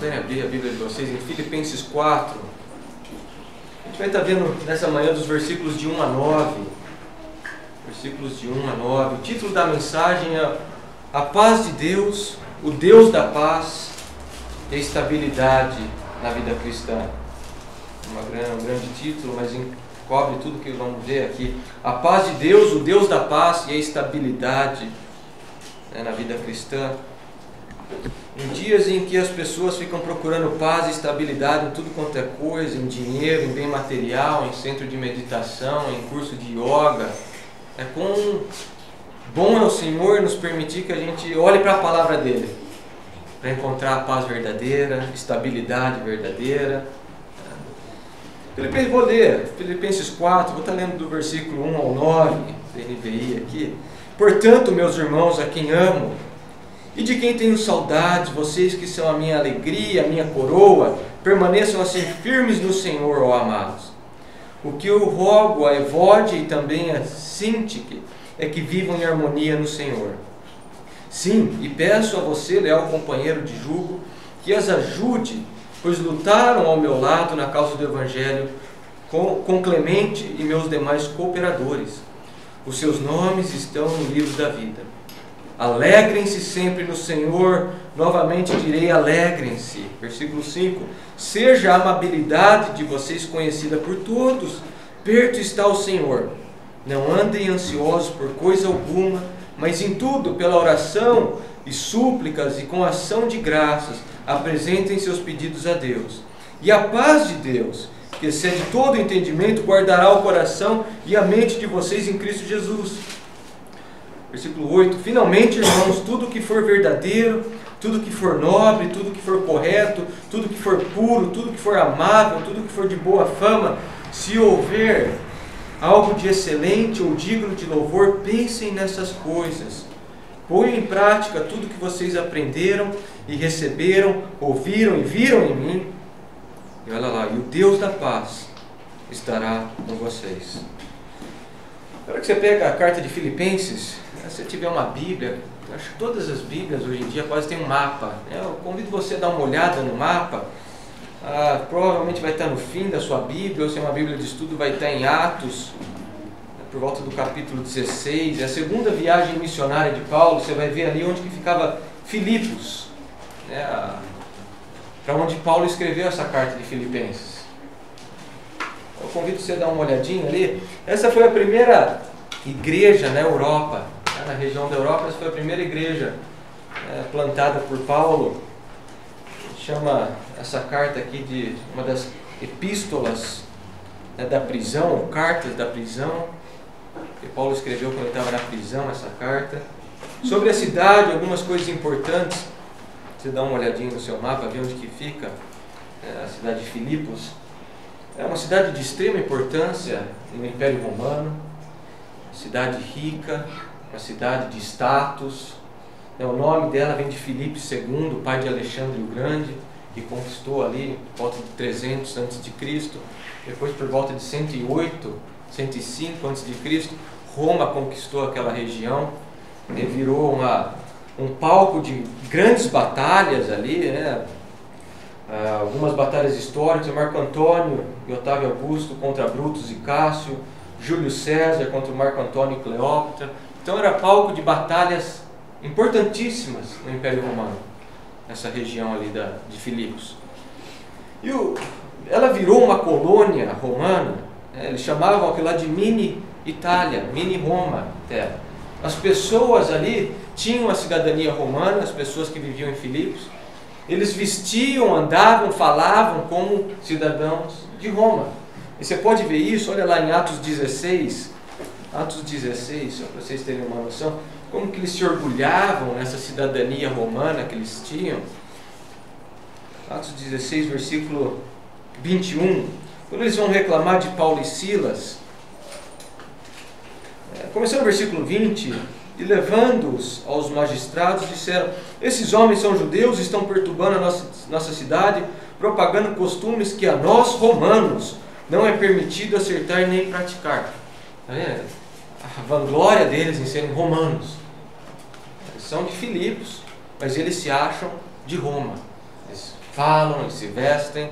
puderem abrir a Bíblia de vocês em Filipenses 4. A gente vai estar vendo nessa manhã dos versículos de 1 a 9. Versículos de 1 a 9. O título da mensagem é A Paz de Deus, o Deus da Paz e a Estabilidade na Vida Cristã. Um grande título, mas cobre tudo que vamos ver aqui. A paz de Deus, o Deus da paz e a estabilidade na vida cristã. Em dias em que as pessoas ficam procurando paz e estabilidade em tudo quanto é coisa, em dinheiro, em bem material, em centro de meditação, em curso de yoga, quão bom é o Senhor nos permitir que a gente olhe para a palavra dele, para encontrar a paz verdadeira, estabilidade verdadeira. Vou ler Filipenses 4, vou estar lendo do versículo 1 ao 9, da NVI aqui. Portanto, meus irmãos, a quem amo, e de quem tenho saudade, vocês que são a minha alegria, a minha coroa, permaneçam assim firmes no Senhor, ó amados. O que eu rogo a Evódia e também a Sintique é que vivam em harmonia no Senhor. Sim, e peço a você, leal companheiro de jugo, que as ajude, pois lutaram ao meu lado na causa do Evangelho com Clemente e meus demais cooperadores. Os seus nomes estão no livro da vida. Alegrem-se sempre no Senhor, novamente direi alegrem-se. Versículo 5. Seja a amabilidade de vocês conhecida por todos, perto está o Senhor. Não andem ansiosos por coisa alguma, mas em tudo, pela oração e súplicas e com ação de graças, apresentem seus pedidos a Deus. E a paz de Deus, que excede todo entendimento, guardará o coração e a mente de vocês em Cristo Jesus. Versículo 8. Finalmente, irmãos, tudo que for verdadeiro, tudo que for nobre, tudo que for correto, tudo que for puro, tudo que for amável, tudo que for de boa fama, se houver algo de excelente ou digno de louvor, pensem nessas coisas. Ponham em prática tudo que vocês aprenderam e receberam, ouviram e viram em mim. E olha lá, e o Deus da paz estará com vocês. Agora que você pega a carta de Filipenses, se você tiver uma Bíblia, acho que todas as Bíblias hoje em dia quase tem um mapa. Eu convido você a dar uma olhada no mapa. Provavelmente vai estar no fim da sua Bíblia, ou se é uma Bíblia de estudo, vai estar em Atos, por volta do capítulo 16. É a segunda viagem missionária de Paulo. Você vai ver ali onde que ficava Filipos, para onde Paulo escreveu essa carta de Filipenses. Eu convido você a dar uma olhadinha ali. Essa foi a primeira igreja na Europa, na região da Europa. Essa foi a primeira igreja plantada por Paulo. Chama essa carta aqui de uma das epístolas da prisão, ou cartas da prisão, que Paulo escreveu quando ele estava na prisão, essa carta. Sobre a cidade, algumas coisas importantes. Você dá uma olhadinha no seu mapa, ver onde que fica a cidade de Filipos. É uma cidade de extrema importância no Império Romano, cidade rica, uma cidade de status. O nome dela vem de Filipe II, pai de Alexandre o Grande, que conquistou ali por volta de 300 a.C. Depois, por volta de 108, 105 a.C., Roma conquistou aquela região e virou um palco de grandes batalhas ali, algumas batalhas históricas, Marco Antônio e Otávio Augusto contra Brutus e Cássio, Júlio César contra Marco Antônio e Cleópatra. Então era palco de batalhas importantíssimas no Império Romano, nessa região ali de Filipos. E ela virou uma colônia romana, eles chamavam aquilo lá de mini Itália, mini Roma até. As pessoas ali tinham a cidadania romana, as pessoas que viviam em Filipos. Eles vestiam, andavam, falavam como cidadãos de Roma. E você pode ver isso, olha lá em Atos 16, só para vocês terem uma noção, como que eles se orgulhavam nessa cidadania romana que eles tinham. Atos 16, versículo 21, quando eles vão reclamar de Paulo e Silas, começando no versículo 20, e levando-os aos magistrados, disseram: esses homens são judeus, estão perturbando a nossa cidade, propagando costumes que a nós, romanos, não é permitido acertar nem praticar. A vanglória deles em serem romanos. Eles são de Filipos, mas eles se acham de Roma. Eles falam, eles se vestem.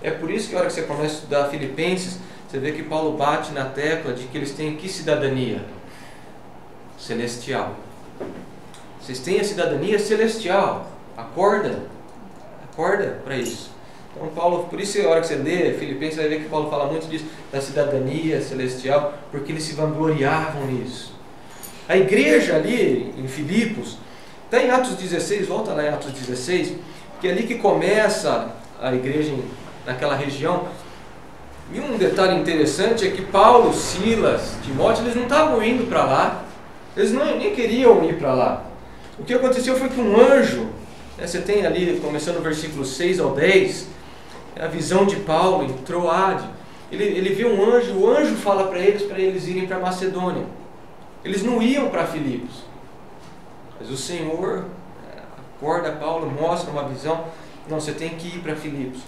É por isso que a hora que você começa a estudar Filipenses, você vê que Paulo bate na tecla de que eles têm que cidadania? Celestial. Vocês têm a cidadania celestial. Acorda para isso. Então Paulo, por isso a hora que você lê Filipenses, vai ver que Paulo fala muito disso, da cidadania celestial, porque eles se vangloriavam nisso. A igreja ali em Filipos, está em Atos 16, volta lá em Atos 16, que é ali que começa a igreja naquela região. E um detalhe interessante é que Paulo, Silas, Timóteo, eles não estavam indo para lá, eles nem queriam ir para lá. O que aconteceu foi que um anjo, você tem ali, começando no versículo 6 ao 10, a visão de Paulo em Troade, ele vê um anjo, o anjo fala para eles irem para Macedônia. Eles não iam para Filipos, mas o Senhor acorda Paulo, mostra uma visão, não, você tem que ir para Filipos.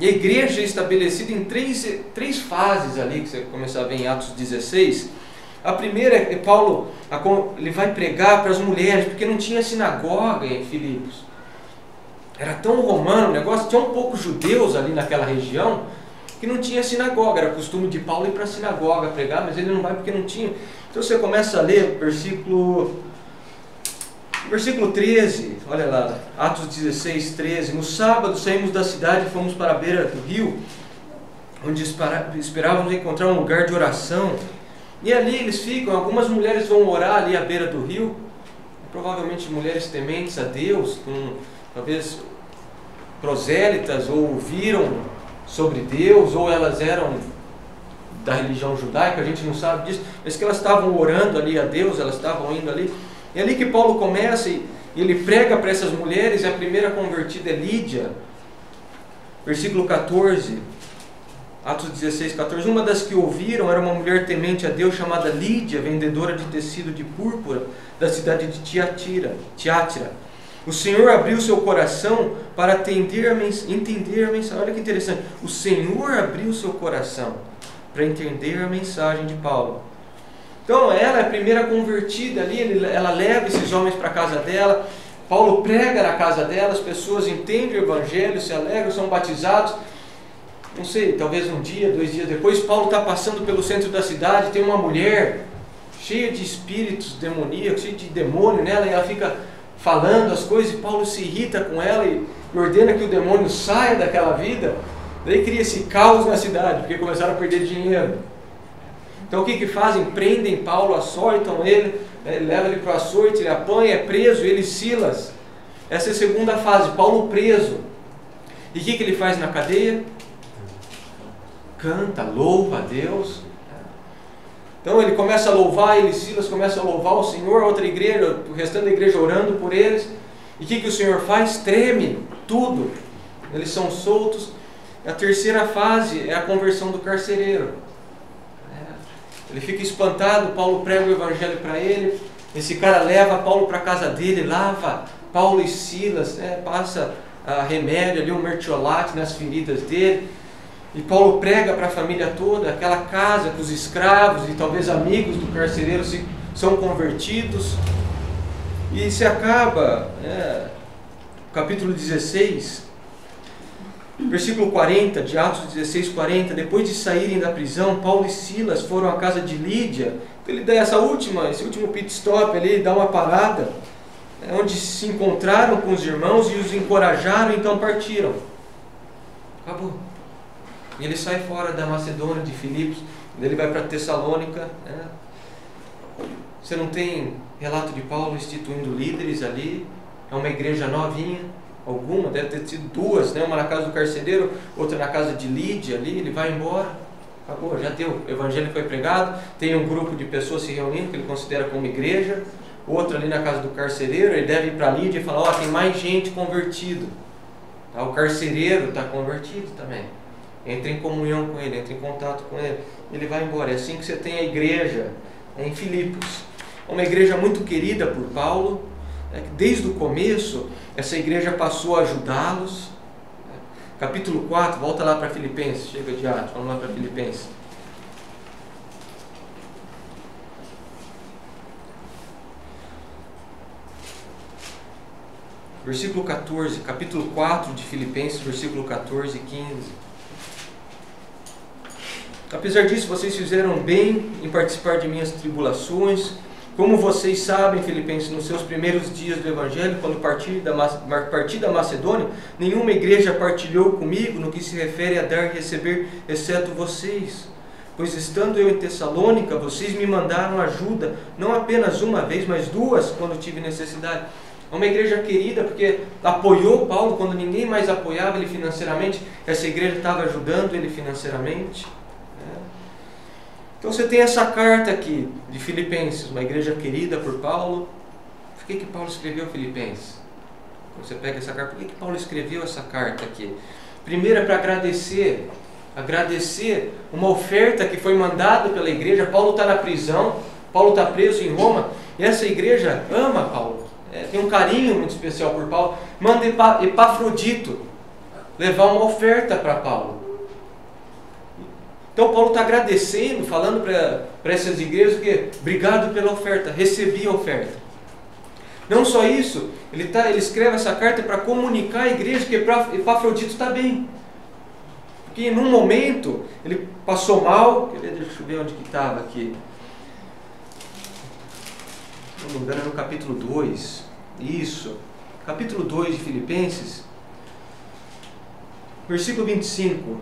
E a igreja é estabelecida em três fases ali, que você começa a ver em Atos 16. A primeira é que Paulo ele vai pregar para as mulheres, porque não tinha sinagoga em Filipos. Era tão romano o negócio, tinha um pouco judeus ali naquela região, que não tinha sinagoga. Era costume de Paulo ir para a sinagoga pregar, mas ele não vai porque não tinha. Então você começa a ler versículo 13, olha lá, Atos 16, 13. No sábado saímos da cidade e fomos para a beira do rio, onde esperávamos encontrar um lugar de oração. E ali eles ficam, algumas mulheres vão orar ali à beira do rio, provavelmente mulheres tementes a Deus, talvez prosélitas, ou ouviram sobre Deus, ou elas eram da religião judaica, a gente não sabe disso, mas que elas estavam orando ali a Deus, elas estavam indo ali. É ali que Paulo começa e ele prega para essas mulheres, e a primeira convertida é Lídia, versículo 14, Atos 16, 14. Uma das que ouviram era uma mulher temente a Deus chamada Lídia, vendedora de tecido de púrpura da cidade de Tiátira. O Senhor abriu seu coração para entender a mensagem. Olha que interessante. O Senhor abriu seu coração para entender a mensagem de Paulo. Então ela é a primeira convertida ali, ela leva esses homens para a casa dela, Paulo prega na casa dela, as pessoas entendem o Evangelho, se alegram, são batizados. Não sei, talvez um dia, 2 dias depois, Paulo está passando pelo centro da cidade, tem uma mulher cheia de espíritos demoníacos, cheia de demônio nela, e ela fica falando as coisas, e Paulo se irrita com ela e ordena que o demônio saia daquela vida. Daí cria-se caos na cidade, porque começaram a perder dinheiro. Então o que fazem? Prendem Paulo, açoitam ele, levam ele para o açoite, ele apanha, é preso, ele e Silas. Essa é a segunda fase, Paulo preso. E o que ele faz na cadeia? Canta, louva a Deus. Então ele começa a louvar, ele e Silas começam a louvar o Senhor, a outra igreja, o restante da igreja orando por eles. E o que o Senhor faz? Treme tudo. Eles são soltos. A terceira fase é a conversão do carcereiro. Ele fica espantado, Paulo prega o Evangelho para ele, esse cara leva Paulo para a casa dele, lava Paulo e Silas, passa remédio ali, um mertiolate nas feridas dele, e Paulo prega para a família toda, aquela casa com os escravos e talvez amigos do carcereiro são convertidos, e se acaba, capítulo 16, versículo 40, de Atos 16, 40, depois de saírem da prisão, Paulo e Silas foram à casa de Lídia. Ele dá esse último pit stop ali, dá uma parada, onde se encontraram com os irmãos e os encorajaram, então partiram. Acabou. E ele sai fora da Macedônia, de Filipos, ele vai para Tessalônica. Você não tem relato de Paulo instituindo líderes ali, é uma igreja novinha. Alguma, deve ter sido 2, uma na casa do carcereiro, outra na casa de Lídia ali, ele vai embora, acabou, já deu, o Evangelho foi pregado, tem um grupo de pessoas se reunindo, que ele considera como igreja, outra ali na casa do carcereiro, ele deve ir para Lídia e falar, tem mais gente convertido, o carcereiro está convertido também, entra em comunhão com ele, entra em contato com ele, ele vai embora. É assim que você tem a igreja em Filipos, uma igreja muito querida por Paulo. Desde o começo, essa igreja passou a ajudá-los. Capítulo 4, volta lá para Filipenses, chega de Atos, vamos lá para Filipenses. versículo 14, capítulo 4 de Filipenses, versículo 14 e 15. Apesar disso, vocês fizeram bem em participar de minhas tribulações. Como vocês sabem, Filipenses, nos seus primeiros dias do Evangelho, quando parti da Macedônia, nenhuma igreja partilhou comigo no que se refere a dar e receber, exceto vocês. Pois estando eu em Tessalônica, vocês me mandaram ajuda, não apenas uma vez, mas duas, quando tive necessidade. É uma igreja querida, porque apoiou Paulo quando ninguém mais apoiava ele financeiramente. Essa igreja estava ajudando ele financeiramente. Então você tem essa carta aqui de Filipenses, uma igreja querida por Paulo. Por que Paulo escreveu Filipenses? Quando você pega essa carta, por que Paulo escreveu essa carta aqui? Primeiro é para agradecer uma oferta que foi mandada pela igreja. Paulo está na prisão, Paulo está preso em Roma, e essa igreja ama Paulo, tem um carinho muito especial por Paulo. Manda Epafrodito levar uma oferta para Paulo. Então Paulo está agradecendo, falando para essas igrejas que obrigado pela oferta, recebi a oferta. Não só isso, ele escreve essa carta para comunicar à igreja que Epafrodito está bem. Porque num momento ele passou mal, deixa eu ver onde que estava aqui. Se não me engano, é no capítulo 2. Isso, capítulo 2 de Filipenses, versículo 25.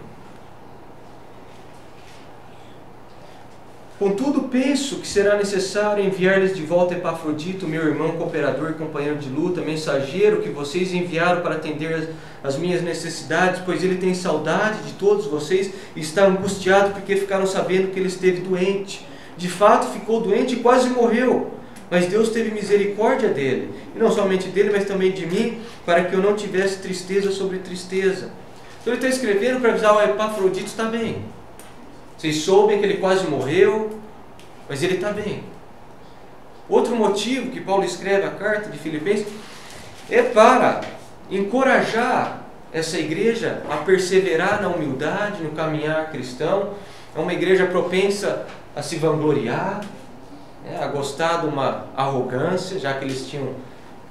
Contudo, penso que será necessário enviar-lhes de volta Epafrodito, meu irmão, cooperador e companheiro de luta, mensageiro que vocês enviaram para atender as minhas necessidades, pois ele tem saudade de todos vocês e está angustiado porque ficaram sabendo que ele esteve doente. De fato, ficou doente e quase morreu, mas Deus teve misericórdia dele, e não somente dele, mas também de mim, para que eu não tivesse tristeza sobre tristeza. Então ele está escrevendo para avisar: o Epafrodito está bem. Vocês soubem que ele quase morreu, mas ele está bem. Outro motivo que Paulo escreve a carta de Filipenses é para encorajar essa igreja a perseverar na humildade, no caminhar cristão. É uma igreja propensa a se vangloriar, a gostar de uma arrogância, já que eles tinham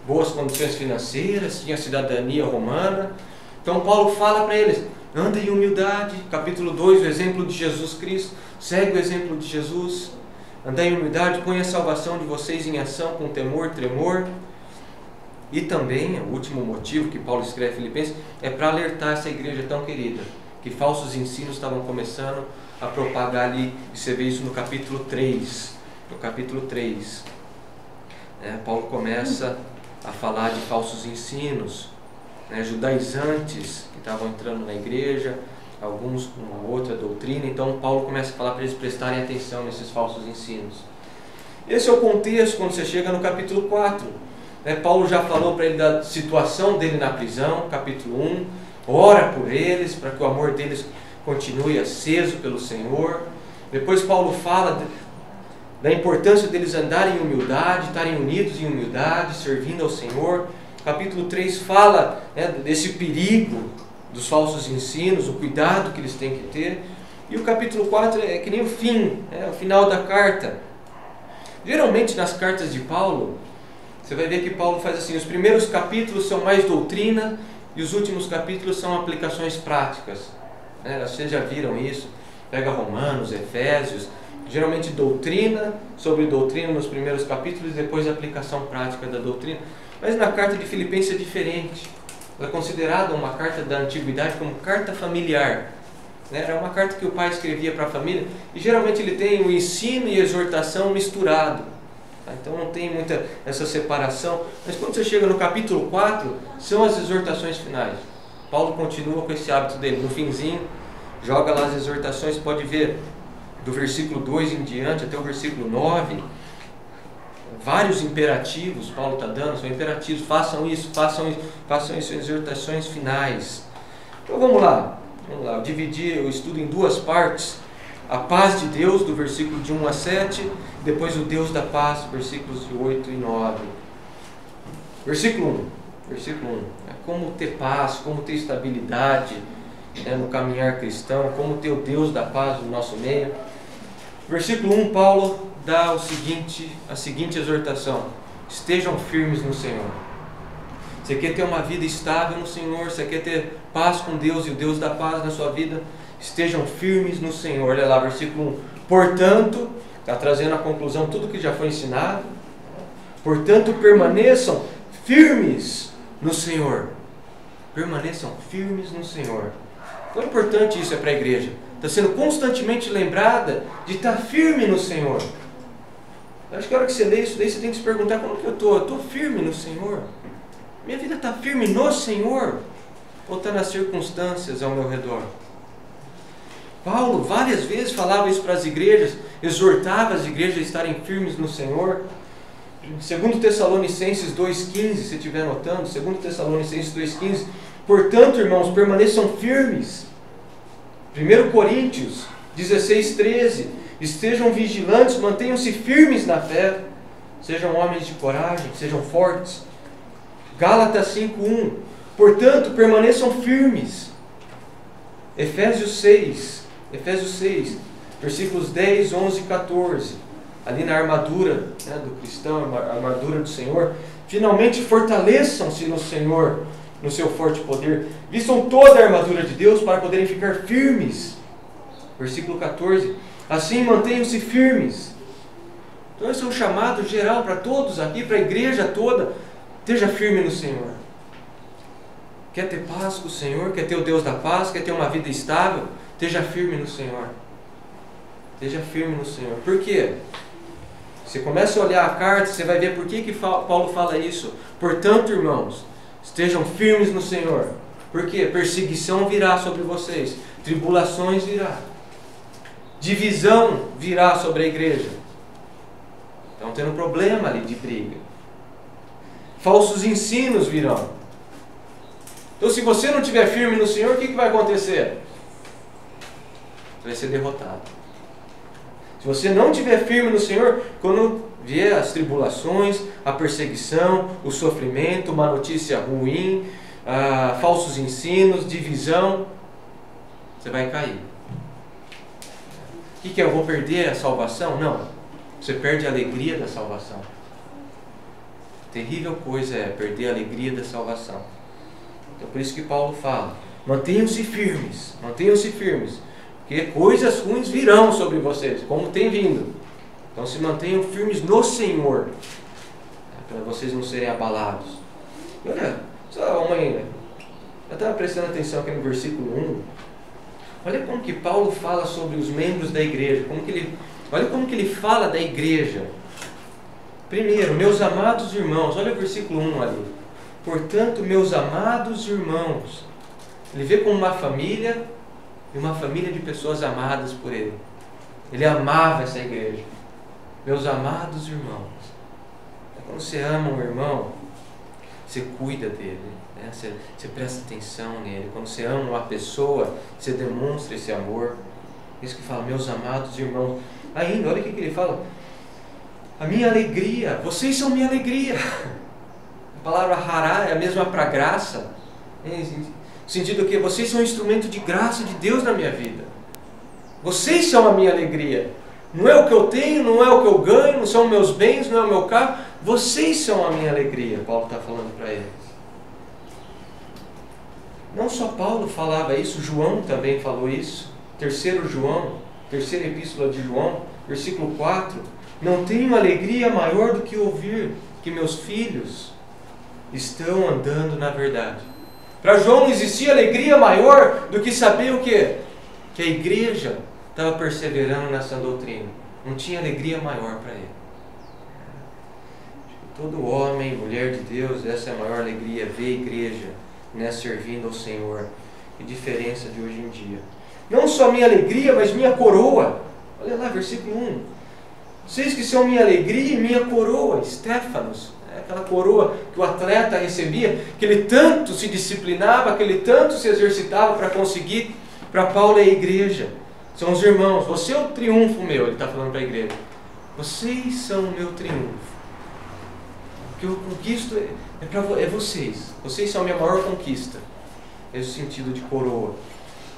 boas condições financeiras, tinham a cidadania romana. Então Paulo fala para eles: anda em humildade. Capítulo 2, o exemplo de Jesus Cristo. Segue o exemplo de Jesus. Andai em humildade, põe a salvação de vocês em ação com temor, tremor. E também, o último motivo que Paulo escreve em Filipenses é para alertar essa igreja tão querida, que falsos ensinos estavam começando a propagar ali. E você vê isso no capítulo 3. No capítulo 3, Paulo começa a falar de falsos ensinos, judaizantes que estavam entrando na igreja, alguns com uma outra doutrina. Então Paulo começa a falar para eles prestarem atenção nesses falsos ensinos. Esse é o contexto quando você chega no capítulo 4. Paulo já falou para ele da situação dele na prisão, capítulo 1, ora por eles, para que o amor deles continue aceso pelo Senhor. Depois Paulo fala da importância deles andarem em humildade, estarem unidos em humildade, servindo ao Senhor. Capítulo 3 fala desse perigo dos falsos ensinos, o cuidado que eles têm que ter. E o capítulo 4 é que nem o fim, o final da carta. Geralmente nas cartas de Paulo, você vai ver que Paulo faz assim: os primeiros capítulos são mais doutrina e os últimos capítulos são aplicações práticas. Vocês já viram isso? Pega Romanos, Efésios, geralmente doutrina sobre doutrina nos primeiros capítulos e depois a aplicação prática da doutrina. Mas na carta de Filipenses é diferente. Ela é considerada uma carta da antiguidade como carta familiar. Era uma carta que o pai escrevia para a família, e geralmente ele tem o ensino e a exortação misturado. Então não tem muita essa separação. Mas quando você chega no capítulo 4, são as exortações finais. Paulo continua com esse hábito dele. No finzinho, joga lá as exortações. Você pode ver do versículo 2 em diante até o versículo 9, vários imperativos Paulo está dando, são imperativos: façam isso, exortações finais. Então vamos lá, eu dividi o estudo em duas partes: a paz de Deus, do versículo de 1 a 7, depois o Deus da paz, versículos de 8 e 9. Versículo 1, como ter paz, como ter estabilidade no caminhar cristão, como ter o Deus da paz no nosso meio. Versículo 1, Paulo dá a seguinte exortação: estejam firmes no Senhor. Você quer ter uma vida estável no Senhor, você quer ter paz com Deus e o Deus da paz na sua vida, estejam firmes no Senhor. Olha lá, versículo 1. Portanto, está trazendo a conclusão, tudo que já foi ensinado. Portanto, permaneçam firmes no Senhor. Permaneçam firmes no Senhor. Quão importante isso é para a igreja. Está sendo constantemente lembrada de estar firme no Senhor. Eu acho que a hora que você lê isso daí, você tem que se perguntar como que eu estou. Eu estou firme no Senhor? Minha vida está firme no Senhor? Ou está nas circunstâncias ao meu redor? Paulo várias vezes falava isso para as igrejas, exortava as igrejas a estarem firmes no Senhor. 2 Tessalonicenses 2,15, se estiver anotando, 2 Tessalonicenses 2,15, portanto, irmãos, permaneçam firmes. 1 Coríntios 16,13, estejam vigilantes, mantenham-se firmes na fé, sejam homens de coragem, sejam fortes. Gálatas 5,1, portanto, permaneçam firmes. Efésios 6, versículos 10, 11 e 14, ali na armadura, do cristão, a armadura do Senhor. Finalmente fortaleçam-se no Senhor, no seu forte poder. Vistam toda a armadura de Deus para poderem ficar firmes. Versículo 14, assim mantenham-se firmes. Então esse é um chamado geral para todos aqui, para a igreja toda. Esteja firme no Senhor. Quer ter paz com o Senhor? Quer ter o Deus da paz? Quer ter uma vida estável? Esteja firme no Senhor. Esteja firme no Senhor. Por quê? Você começa a olhar a carta, você vai ver por que Paulo fala isso. Portanto, irmãos, estejam firmes no Senhor. Por quê? Perseguição virá sobre vocês. Tribulações virá. Divisão virá sobre a igreja. Estão tendo problema ali de briga. Falsos ensinos virão. Então, se você não estiver firme no Senhor, o que vai acontecer? Você vai ser derrotado. Se você não estiver firme no Senhor, quando vier as tribulações, a perseguição, o sofrimento, uma notícia ruim, falsos ensinos, divisão, você vai cair. O que é? Eu vou perder a salvação? Não. Você perde a alegria da salvação. Terrível coisa é perder a alegria da salvação. Então por isso que Paulo fala, mantenham-se firmes, porque coisas ruins virão sobre vocês, como tem vindo. Então se mantenham firmes no Senhor, para vocês não serem abalados. E olha, só uma ainda, eu estava prestando atenção aqui no versículo 1, olha como que Paulo fala sobre os membros da igreja, olha como que ele fala da igreja. Primeiro, meus amados irmãos, olha o versículo 1 ali. Portanto, meus amados irmãos, ele vê como uma família, e uma família de pessoas amadas por ele. Ele amava essa igreja. Meus amados irmãos. Quando você ama um irmão, você cuida dele, né? Você presta atenção nele. Quando você ama uma pessoa, você demonstra esse amor. Isso que fala, meus amados irmãos. Ainda, olha o que ele fala. A minha alegria, vocês são minha alegria. A palavra hará é a mesma para graça. No sentido que vocês são um instrumento de graça de Deus na minha vida. Vocês são a minha alegria. Não é o que eu tenho, não é o que eu ganho, não são meus bens, não é o meu carro. Vocês são a minha alegria, Paulo está falando para eles. Não só Paulo falava isso, João também falou isso. 3 João, terceira epístola de João, versículo 4. Não tenho alegria maior do que ouvir que meus filhos estão andando na verdade. Para João não existia alegria maior do que saber o quê? Que a igreja estava perseverando nessa doutrina. Não tinha alegria maior para ele. Todo homem, mulher de Deus, essa é a maior alegria, ver a igreja, né, servindo ao Senhor. Que diferença de hoje em dia. Não só minha alegria, mas minha coroa. Olha lá, versículo 1. Vocês que são minha alegria e minha coroa, Stefanos. Aquela coroa que o atleta recebia, que ele tanto se disciplinava, que ele tanto se exercitava para conseguir. Para Paulo é a igreja. São os irmãos. Você é o triunfo meu, ele está falando para a igreja. Vocês são o meu triunfo. O que eu conquisto é vocês. Vocês são a minha maior conquista. Esse sentido de coroa.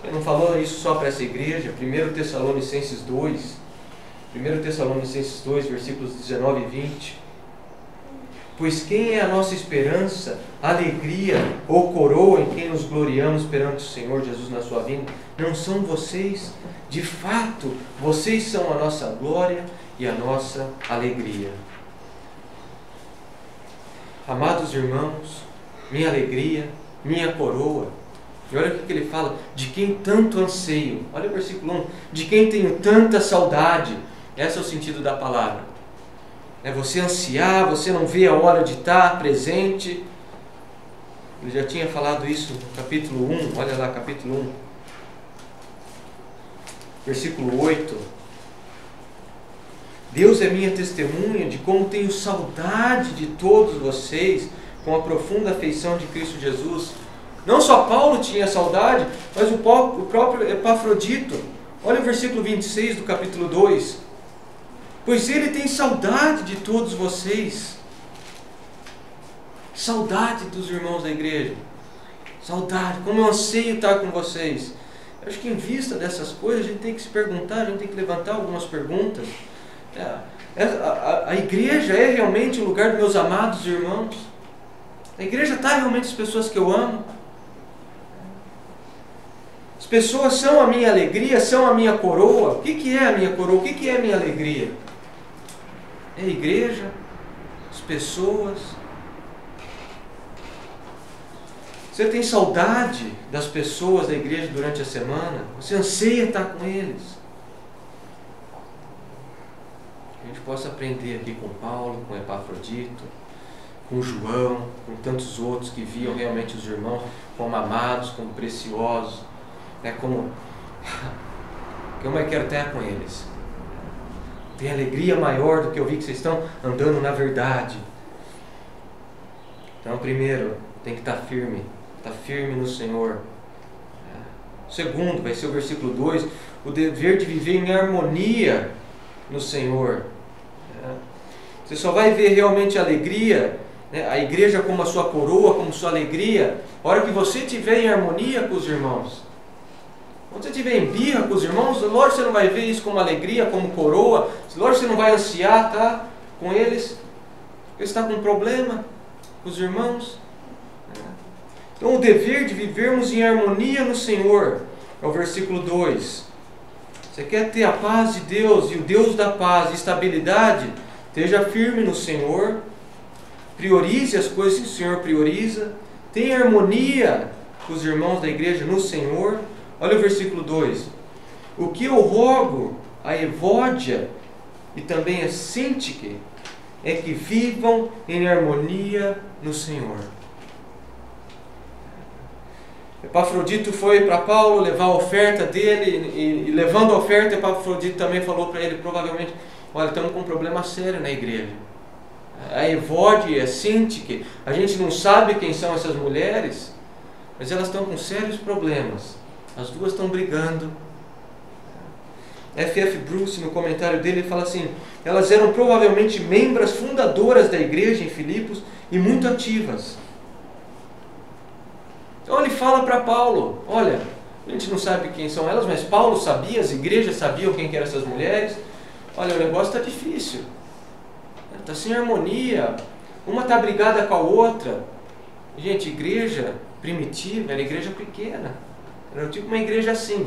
Ele não falou isso só para essa igreja. 1 Tessalonicenses 2, versículos 19 e 20. Pois quem é a nossa esperança, alegria ou coroa em quem nos gloriamos perante o Senhor Jesus na sua vinda? Não são vocês? De fato, vocês são a nossa glória e a nossa alegria. Amados irmãos, minha alegria, minha coroa. E olha o que ele fala, de quem tanto anseio. Olha o versículo 1, de quem tenho tanta saudade. Esse é o sentido da palavra. É você ansiar, você não vê a hora de estar presente. Ele já tinha falado isso no capítulo 1, olha lá, capítulo 1, versículo 8. Deus é minha testemunha de como tenho saudade de todos vocês, com a profunda afeição de Cristo Jesus. Não só Paulo tinha saudade, mas o próprio Epafrodito. Olha o versículo 26 do capítulo 2. Pois ele tem saudade de todos vocês. Saudade dos irmãos da igreja. Saudade, como eu anseio estar com vocês. Eu acho que em vista dessas coisas a gente tem que se perguntar, a gente tem que levantar algumas perguntas. A igreja é realmente o lugar dos meus amados irmãos? A igreja está realmente as pessoas que eu amo? As pessoas são a minha alegria, são a minha coroa? O que é a minha coroa? O que é a minha alegria? É a igreja? As pessoas? Você tem saudade das pessoas da igreja durante a semana? Você anseia estar com eles? Que a gente possa aprender aqui com Paulo, com Epafrodito, com João, com tantos outros que viam realmente os irmãos como amados, como preciosos, como eu quero estar com eles. Tem alegria maior do que eu vi que vocês estão andando na verdade. Então, primeiro, tem que estar firme no Senhor. Segundo, vai ser o versículo 2, o dever de viver em harmonia no Senhor. Você só vai ver realmente alegria, a igreja como a sua coroa, como sua alegria, a hora que você estiver em harmonia com os irmãos. Quando você estiver em birra com os irmãos, lógico você não vai ver isso como alegria, como coroa, lógico você não vai ansiar estar com eles, porque você está com um problema com os irmãos. Então o dever de vivermos em harmonia no Senhor, é o versículo 2. Você quer ter a paz de Deus e o Deus da paz e estabilidade? Esteja firme no Senhor, priorize as coisas que o Senhor prioriza, tenha harmonia com os irmãos da igreja no Senhor. Olha o versículo 2. O que eu rogo a Evódia e também a Sintique é que vivam em harmonia no Senhor. Epafrodito foi para Paulo levar a oferta dele e levando a oferta, Epafrodito também falou para ele, provavelmente, olha, estamos com um problema sério na igreja. A Evódia e a Sintique, a gente não sabe quem são essas mulheres, mas elas estão com sérios problemas. As duas estão brigando. F.F. Bruce, no comentário dele, ele fala assim, elas eram provavelmente membros fundadoras da igreja em Filipos e muito ativas. Então ele fala para Paulo, olha, a gente não sabe quem são elas, mas Paulo sabia, as igrejas sabiam quem eram essas mulheres. Olha, o negócio está difícil, está sem harmonia, uma está brigada com a outra. Gente, igreja primitiva era igreja pequena, era tipo uma igreja assim,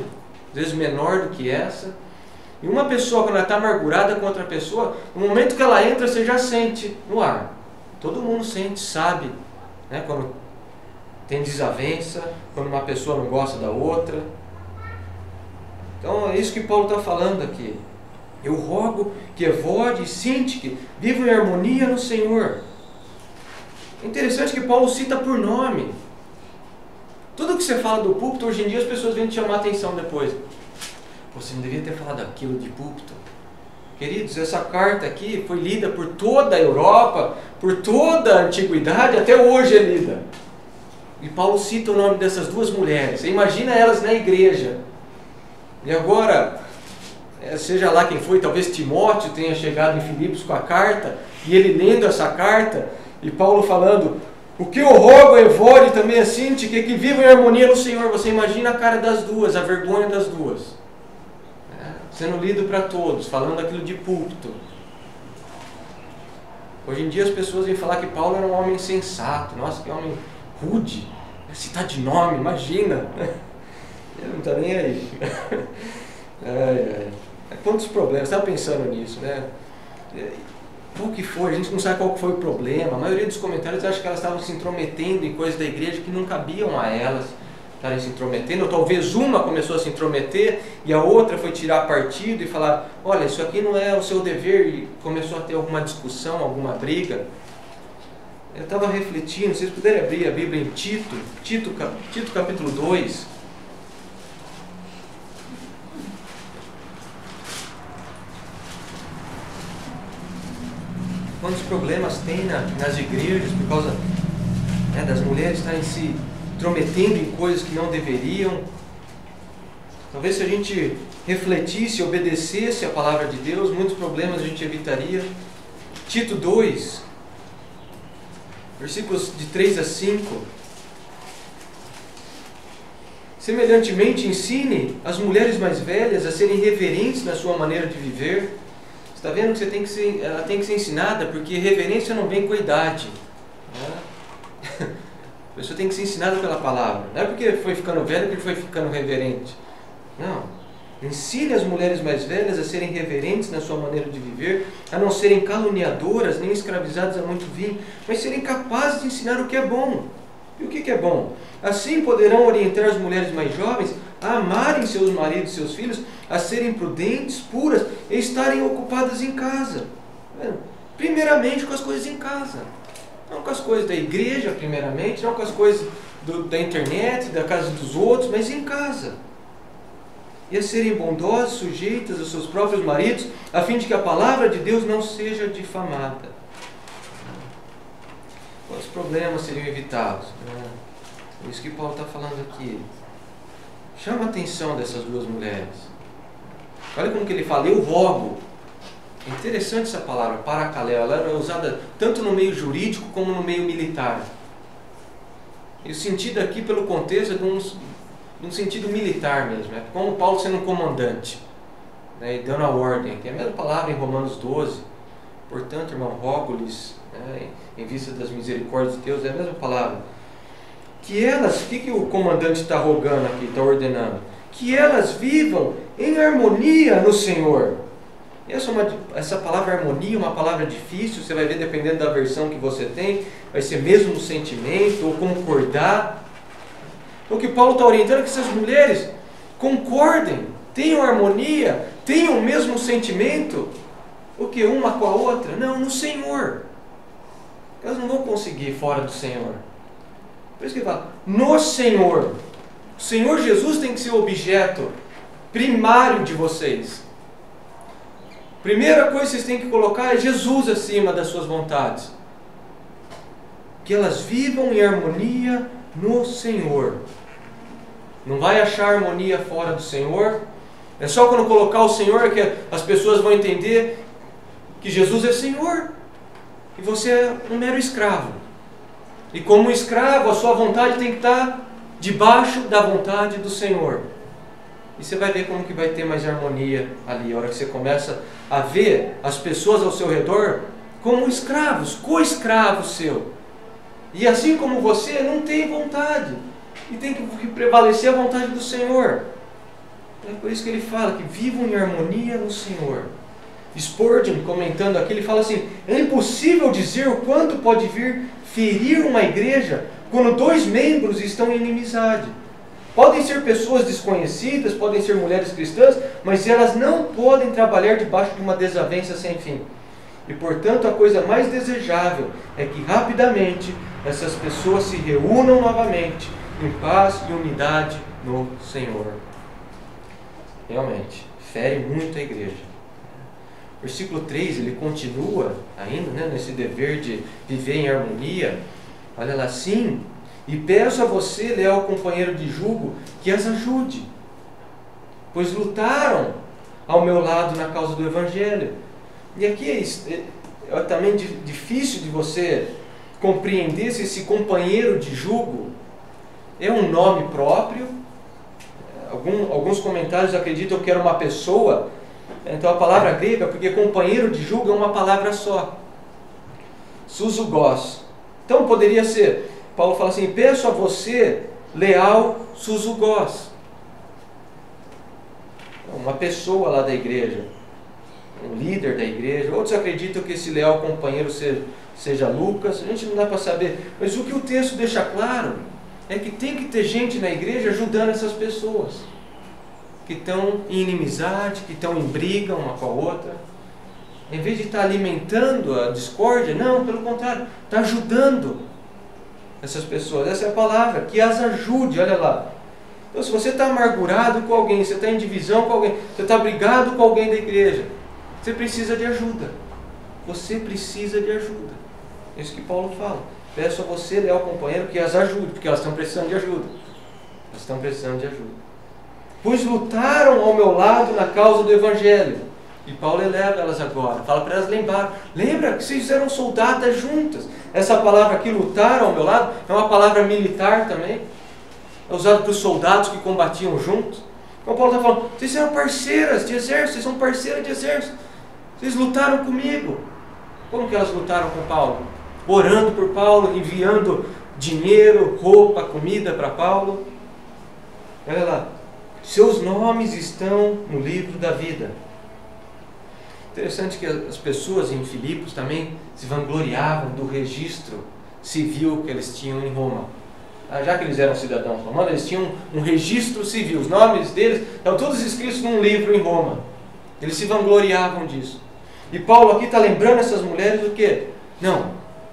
às vezes menor do que essa. E uma pessoa, quando ela está amargurada com outra pessoa, no momento que ela entra, você já sente no ar. Todo mundo sente, sabe, quando tem desavença, quando uma pessoa não gosta da outra. Então é isso que Paulo está falando aqui. Eu rogo que Evódia e Sintique vivam em harmonia no Senhor. É interessante que Paulo cita por nome. Tudo que você fala do púlpito, hoje em dia as pessoas vêm te chamar a atenção depois. Você não devia ter falado aquilo de púlpito. Queridos, essa carta aqui foi lida por toda a Europa, por toda a antiguidade, até hoje é lida. E Paulo cita o nome dessas duas mulheres. Você imagina elas na igreja. E agora, seja lá quem foi, talvez Timóteo tenha chegado em Filipos com a carta, e ele lendo essa carta, e Paulo falando, o que eu rogo a Evódia e também a Sintique é que vivam em harmonia no Senhor. Você imagina a cara das duas, a vergonha das duas. Sendo lido para todos, falando aquilo de púlpito. Hoje em dia as pessoas vêm falar que Paulo era um homem sensato. Nossa, que homem rude. Citar de nome, imagina. Ele não está nem aí. Quantos problemas, estava pensando nisso, né? Qual que foi? A gente não sabe qual que foi o problema. A maioria dos comentários acha que elas estavam se intrometendo em coisas da igreja que não cabiam a elas estarem se intrometendo. Ou talvez uma começou a se intrometer e a outra foi tirar partido e falar: olha, isso aqui não é o seu dever, e começou a ter alguma discussão, alguma briga. Eu estava refletindo, vocês puderem abrir a Bíblia em Tito capítulo 2. Quantos problemas tem nas igrejas por causa das mulheres estarem se intrometendo em coisas que não deveriam. Talvez se a gente refletisse, obedecesse a palavra de Deus, muitos problemas a gente evitaria. Tito 2, versículos de 3 a 5. Semelhantemente, ensine as mulheres mais velhas a serem reverentes na sua maneira de viver. Você está vendo que ela tem que ser ensinada, porque reverência não vem com a idade. A pessoa tem que ser ensinada pela palavra. Não é porque foi ficando velho que foi ficando reverente. Não. Ensine as mulheres mais velhas a serem reverentes na sua maneira de viver, a não serem caluniadoras, nem escravizadas a muito vinho, mas serem capazes de ensinar o que é bom. E o que é bom? Assim poderão orientar as mulheres mais jovens a amarem seus maridos e seus filhos, a serem prudentes, puras e estarem ocupadas em casa. Primeiramente com as coisas em casa. Não com as coisas da igreja, primeiramente, não com as coisas da internet, da casa dos outros, mas em casa. E a serem bondosas, sujeitas aos seus próprios maridos, a fim de que a palavra de Deus não seja difamada. Quantos problemas seriam evitados? É isso que Paulo está falando aqui. Chama a atenção dessas duas mulheres. Olha como que ele fala: eu rogo. É interessante essa palavra, paracaléu. Ela era usada tanto no meio jurídico como no meio militar. E o sentido aqui, pelo contexto, é de um sentido militar mesmo. É como Paulo sendo um comandante, né, e dando a ordem, que é a mesma palavra em Romanos 12. Portanto, irmão, rogo-lhes, em vista das misericórdias de Deus, é a mesma palavra. Que elas, o que o comandante está rogando aqui, está ordenando? Que elas vivam em harmonia no Senhor. Essa palavra harmonia é uma palavra difícil, você vai ver dependendo da versão que você tem, vai ser mesmo sentimento ou concordar. O que Paulo está orientando é que essas mulheres concordem, tenham harmonia, tenham o mesmo sentimento, o que uma com a outra? Não, no Senhor. Elas não vão conseguir fora do Senhor. Por isso que ele fala, no Senhor. O Senhor Jesus tem que ser o objeto primário de vocês. Primeira coisa que vocês têm que colocar é Jesus acima das suas vontades. Que elas vivam em harmonia no Senhor. Não vai achar harmonia fora do Senhor. É só quando colocar o Senhor que as pessoas vão entender que Jesus é Senhor e você é um mero escravo. E como escravo, a sua vontade tem que estar debaixo da vontade do Senhor. E você vai ver como que vai ter mais harmonia ali, a hora que você começa a ver as pessoas ao seu redor como escravos, co-escravos seu. E assim como você não tem vontade, e tem que prevalecer a vontade do Senhor. É por isso que ele fala que vivam em harmonia no Senhor. Spurgeon, comentando aqui, ele fala assim: é impossível dizer o quanto pode vir ferir uma igreja quando dois membros estão em inimizade. Podem ser pessoas desconhecidas, podem ser mulheres cristãs, mas elas não podem trabalhar debaixo de uma desavença sem fim. E portanto a coisa mais desejável é que rapidamente essas pessoas se reúnam novamente em paz e unidade no Senhor. Realmente, fere muito a igreja. Versículo 3, ele continua ainda, nesse dever de viver em harmonia. Olha lá, sim, e peço a você, leal companheiro de jugo, que as ajude, pois lutaram ao meu lado na causa do Evangelho. E aqui é também difícil de você compreender se esse companheiro de jugo é um nome próprio. Alguns comentários acreditam que era uma pessoa. Então a palavra grega, porque companheiro de jugo é uma palavra só. susugós. Então poderia ser, Paulo fala assim, peço a você, leal susugós. Uma pessoa lá da igreja, um líder da igreja. Outros acreditam que esse leal companheiro seja Lucas. A gente não dá para saber. Mas o que o texto deixa claro é que tem que ter gente na igreja ajudando essas pessoas que estão em inimizade, que estão em briga uma com a outra. Em vez de estar alimentando a discórdia, não, pelo contrário, está ajudando essas pessoas. Essa é a palavra, que as ajude, olha lá. Então, se você está amargurado com alguém, você está em divisão com alguém, você está brigado com alguém da igreja, você precisa de ajuda. Você precisa de ajuda. É isso que Paulo fala. Peço a você, leal companheiro, que as ajude, porque elas estão precisando de ajuda. Elas estão precisando de ajuda. Pois lutaram ao meu lado na causa do Evangelho. E Paulo eleva elas agora. Fala para elas lembrar. Lembra que vocês eram soldadas juntas. Essa palavra aqui, lutaram ao meu lado, é uma palavra militar também. É usado para os soldados que combatiam juntos. Então Paulo está falando, vocês eram parceiras de exército, vocês são parceiras de exército. Vocês lutaram comigo. Como que elas lutaram com Paulo? Orando por Paulo, enviando dinheiro, roupa, comida para Paulo. Olha lá. Seus nomes estão no livro da vida. Interessante que as pessoas em Filipos também se vangloriavam do registro civil que eles tinham em Roma. Já que eles eram cidadãos romanos, eles tinham um registro civil. Os nomes deles estão todos escritos num livro em Roma. Eles se vangloriavam disso. E Paulo aqui está lembrando essas mulheres do quê? Não,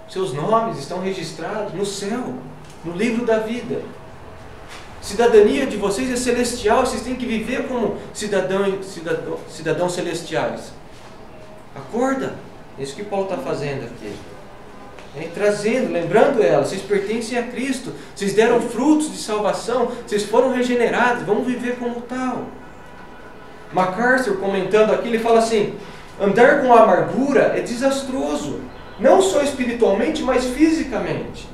seus nomes estão registrados no céu, no livro da vida. Cidadania de vocês é celestial, vocês têm que viver como cidadãos celestiais. Acorda, é isso que Paulo está fazendo aqui. Trazendo, lembrando ela, vocês pertencem a Cristo, vocês deram frutos de salvação, vocês foram regenerados, vamos viver como tal. MacArthur, comentando aqui, ele fala assim, andar com a amargura é desastroso, não só espiritualmente, mas fisicamente.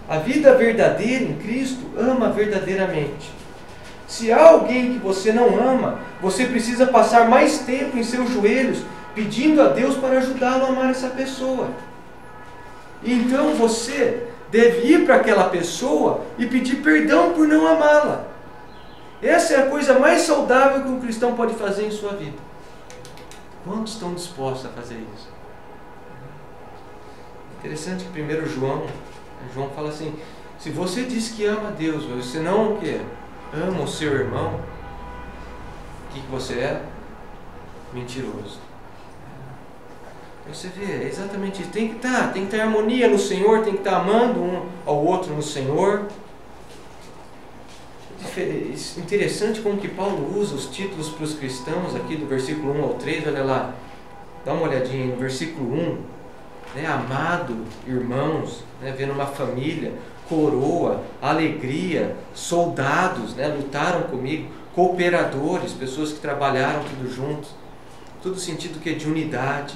A vida verdadeira em Cristo ama verdadeiramente. Se há alguém que você não ama, você precisa passar mais tempo em seus joelhos, pedindo a Deus para ajudá-lo a amar essa pessoa. Então você deve ir para aquela pessoa e pedir perdão por não amá-la. Essa é a coisa mais saudável que um cristão pode fazer em sua vida. Quantos estão dispostos a fazer isso? Interessante que 1 João fala assim, se você diz que ama a Deus, mas você não o quê? Ama o seu irmão, o que você é? Mentiroso. Você vê, é exatamente isso. Tem que estar em harmonia no Senhor, tem que estar amando um ao outro no Senhor. Interessante como que Paulo usa os títulos para os cristãos aqui do versículo 1 ao 3, olha lá, dá uma olhadinha no versículo 1, amado irmãos, vendo uma família, coroa, alegria, soldados, lutaram comigo, cooperadores, pessoas que trabalharam tudo juntos, tudo sentido que é de unidade.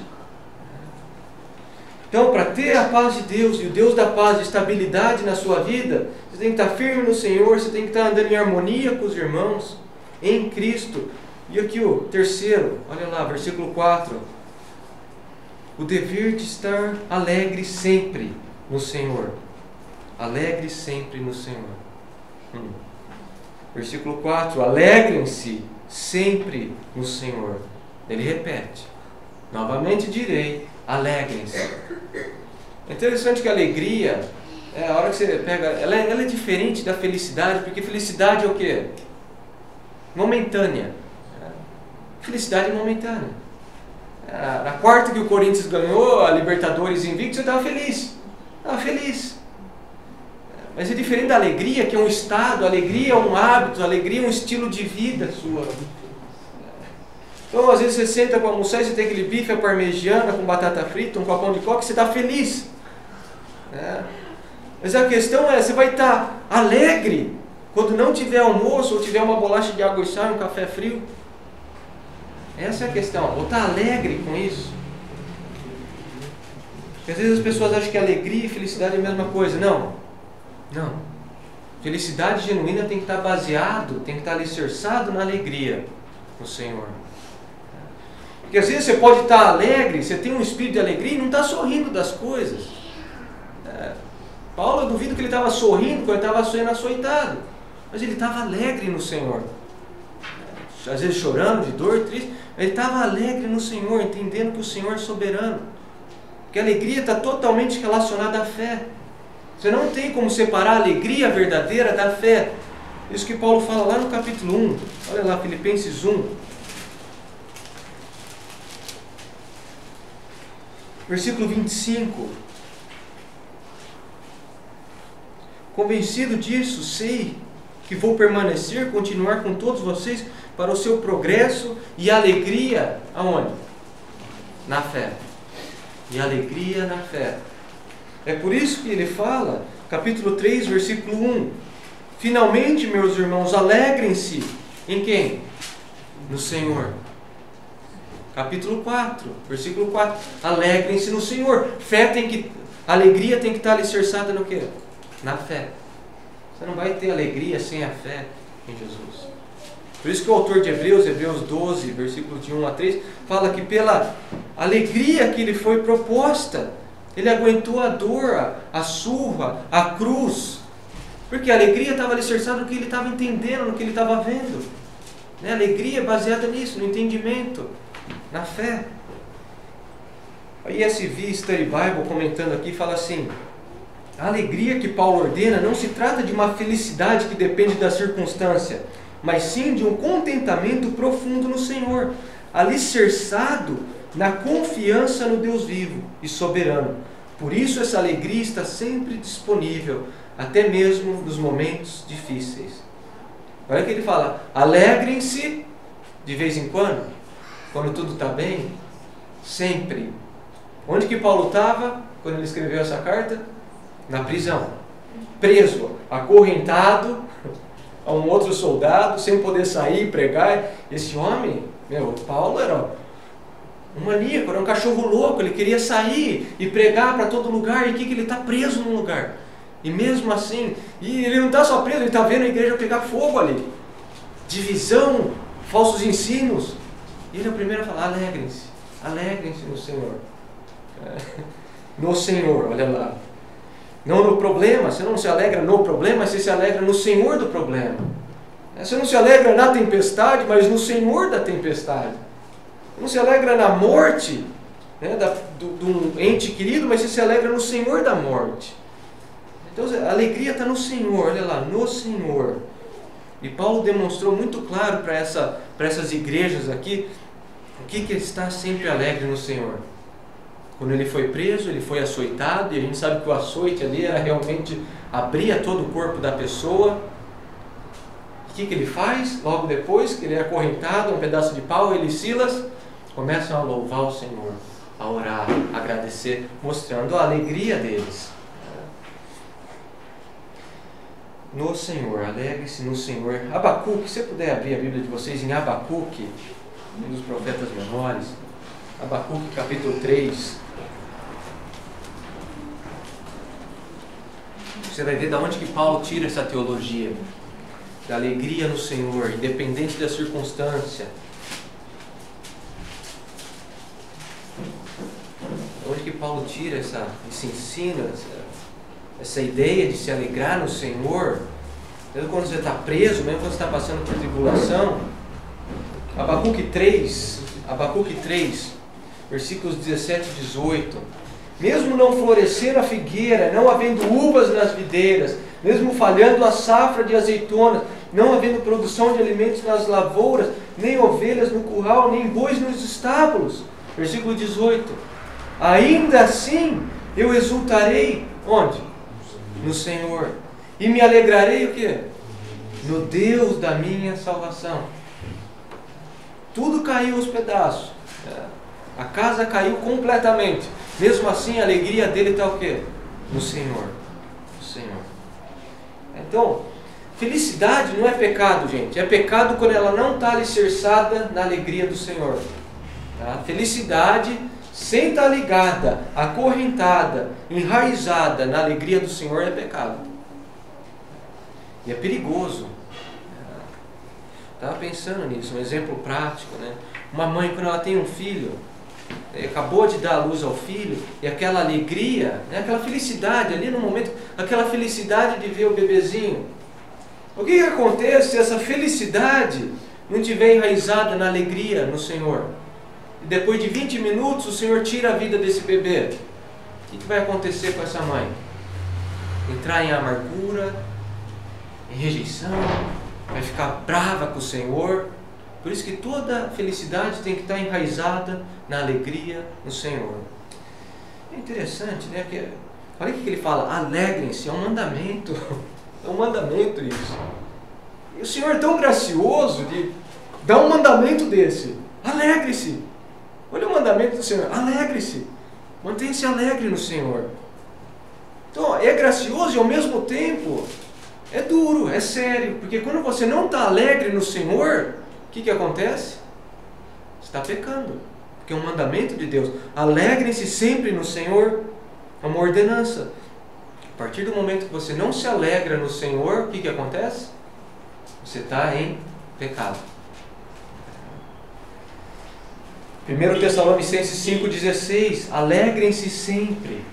Então, para ter a paz de Deus e o Deus da paz e estabilidade na sua vida, você tem que estar firme no Senhor, você tem que estar andando em harmonia com os irmãos, em Cristo. E aqui o terceiro, olha lá, versículo 4. O dever de estar alegre sempre no Senhor. Alegre sempre no Senhor. Versículo 4. Alegrem-se sempre no Senhor. Ele repete. Novamente direi, alegrem-se. É interessante que a alegria, a hora que você pega, ela é diferente da felicidade, porque felicidade é o quê? Momentânea. Felicidade é momentânea. Na quarta que o Corinthians ganhou a Libertadores invicto, você estava feliz. Estava feliz. Mas é diferente da alegria, que é um estado, a alegria é um hábito, a alegria é um estilo de vida sua. Então, às vezes você senta para almoçar e você tem aquele bife à parmegiana com batata frita, um copão de coca, e você está feliz. Mas a questão é, você vai estar alegre quando não tiver almoço, ou tiver uma bolacha de água e sal e um café frio. Essa é a questão, ou estar alegre com isso. Porque às vezes as pessoas acham que alegria e felicidade é a mesma coisa. Não. Felicidade genuína tem que estar baseado, tem que estar alicerçado na alegria no Senhor. Porque às vezes você pode estar alegre, você tem um espírito de alegria e não está sorrindo das coisas. Paulo, eu duvido que ele estava sorrindo quando ele estava sendo açoitado, mas ele estava alegre no Senhor. Às vezes chorando de dor, triste, ele estava alegre no Senhor, entendendo que o Senhor é soberano. Que a alegria está totalmente relacionada à fé. Você não tem como separar a alegria verdadeira da fé. Isso que Paulo fala lá no capítulo 1. Olha lá, Filipenses 1. Versículo 25. Convencido disso, sei que vou permanecer, continuar com todos vocês para o seu progresso e alegria, aonde? Na fé. E alegria na fé. É por isso que ele fala, capítulo 3, versículo 1. Finalmente, meus irmãos, alegrem-se em quem? No Senhor. Capítulo 4, versículo 4. Alegrem-se no Senhor. Alegria tem que estar alicerçada no quê? Na fé. Você não vai ter alegria sem a fé em Jesus. Por isso que o autor de Hebreus 12, versículos de 1 a 3, fala que pela alegria que lhe foi proposta, ele aguentou a dor, a surra, a cruz. Porque a alegria estava alicerçada no que ele estava entendendo, no que ele estava vendo. A alegria é baseada nisso, no entendimento, na fé. A ESV Study Bible, comentando aqui, fala assim: a alegria que Paulo ordena não se trata de uma felicidade que depende da circunstância, mas sim de um contentamento profundo no Senhor, alicerçado na confiança no Deus vivo e soberano. Por isso essa alegria está sempre disponível, até mesmo nos momentos difíceis. Olha o que ele fala: alegrem-se de vez em quando tudo está bem, sempre. Onde que Paulo estava quando ele escreveu essa carta? Na prisão, preso, acorrentado a um outro soldado, sem poder sair, pregar. Esse homem, Paulo era um maníaco, era um cachorro louco, ele queria sair e pregar para todo lugar, e aqui que ele está preso num lugar. E mesmo assim, e ele não está só preso, ele está vendo a igreja pegar fogo ali. Divisão, falsos ensinos. E ele é o primeiro a falar: alegrem-se no Senhor. No Senhor, olha lá. Não no problema, você não se alegra no problema, mas você se alegra no Senhor do problema. Você não se alegra na tempestade, mas no Senhor da tempestade. Você não se alegra na morte, de um ente querido, mas você se alegra no Senhor da morte. Então a alegria está no Senhor, olha lá, no Senhor. E Paulo demonstrou muito claro para essas igrejas aqui o que é estar sempre alegre no Senhor. Quando ele foi preso, ele foi açoitado, e a gente sabe que o açoite ali era realmente abria todo o corpo da pessoa. O que ele faz? Logo depois que ele é acorrentado, um pedaço de pau, ele e Silas começam a louvar o Senhor, a orar, a agradecer, mostrando a alegria deles. No Senhor, alegre-se no Senhor. Abacuque, se você puder abrir a Bíblia de vocês em Abacuque, um dos profetas menores. Abacuque capítulo 3. Você vai ver de onde que Paulo tira essa teologia da alegria no Senhor, independente da circunstância. De onde que Paulo tira esse ensino, essa ideia de se alegrar no Senhor, mesmo quando você está preso, mesmo quando você está passando por tribulação. Abacuque 3, versículos 17 e 18. Mesmo não florescendo a figueira, não havendo uvas nas videiras, mesmo falhando a safra de azeitonas, não havendo produção de alimentos nas lavouras, nem ovelhas no curral, nem bois nos estábulos. Versículo 18. Ainda assim eu exultarei, onde? No Senhor. E me alegrarei o quê? No Deus da minha salvação. Tudo caiu aos pedaços. A casa caiu completamente. Mesmo assim, a alegria dele está o quê? No Senhor. No Senhor. Então, felicidade não é pecado, gente. É pecado quando ela não está alicerçada na alegria do Senhor. Tá? Felicidade, sem estar ligada, acorrentada, enraizada na alegria do Senhor, é pecado. E é perigoso. Estava pensando nisso, um exemplo prático, né? Uma mãe, quando ela tem um filho, acabou de dar a luz ao filho, e aquela alegria, né? Aquela felicidade ali no momento, aquela felicidade de ver o bebezinho. O que acontece se essa felicidade não estiver enraizada na alegria no Senhor? E depois de 20 minutos o Senhor tira a vida desse bebê. O que vai acontecer com essa mãe? Entrar em amargura, em rejeição, vai ficar brava com o Senhor. Por isso que toda felicidade tem que estar enraizada na alegria no Senhor. É interessante, né? Olha o que ele fala, alegrem-se, é um mandamento. É um mandamento isso. E o Senhor é tão gracioso de dar um mandamento desse. Alegre-se. Olha o mandamento do Senhor, alegre-se. Mantenha-se alegre no Senhor. Então, é gracioso e ao mesmo tempo é duro, é sério. Porque quando você não está alegre no Senhor, o que acontece? Você está pecando. Porque é um mandamento de Deus. Alegre-se sempre no Senhor. É uma ordenança. A partir do momento que você não se alegra no Senhor, o que acontece? Você está em pecado. 1 Tessalonicenses 5,16, alegrem-se sempre.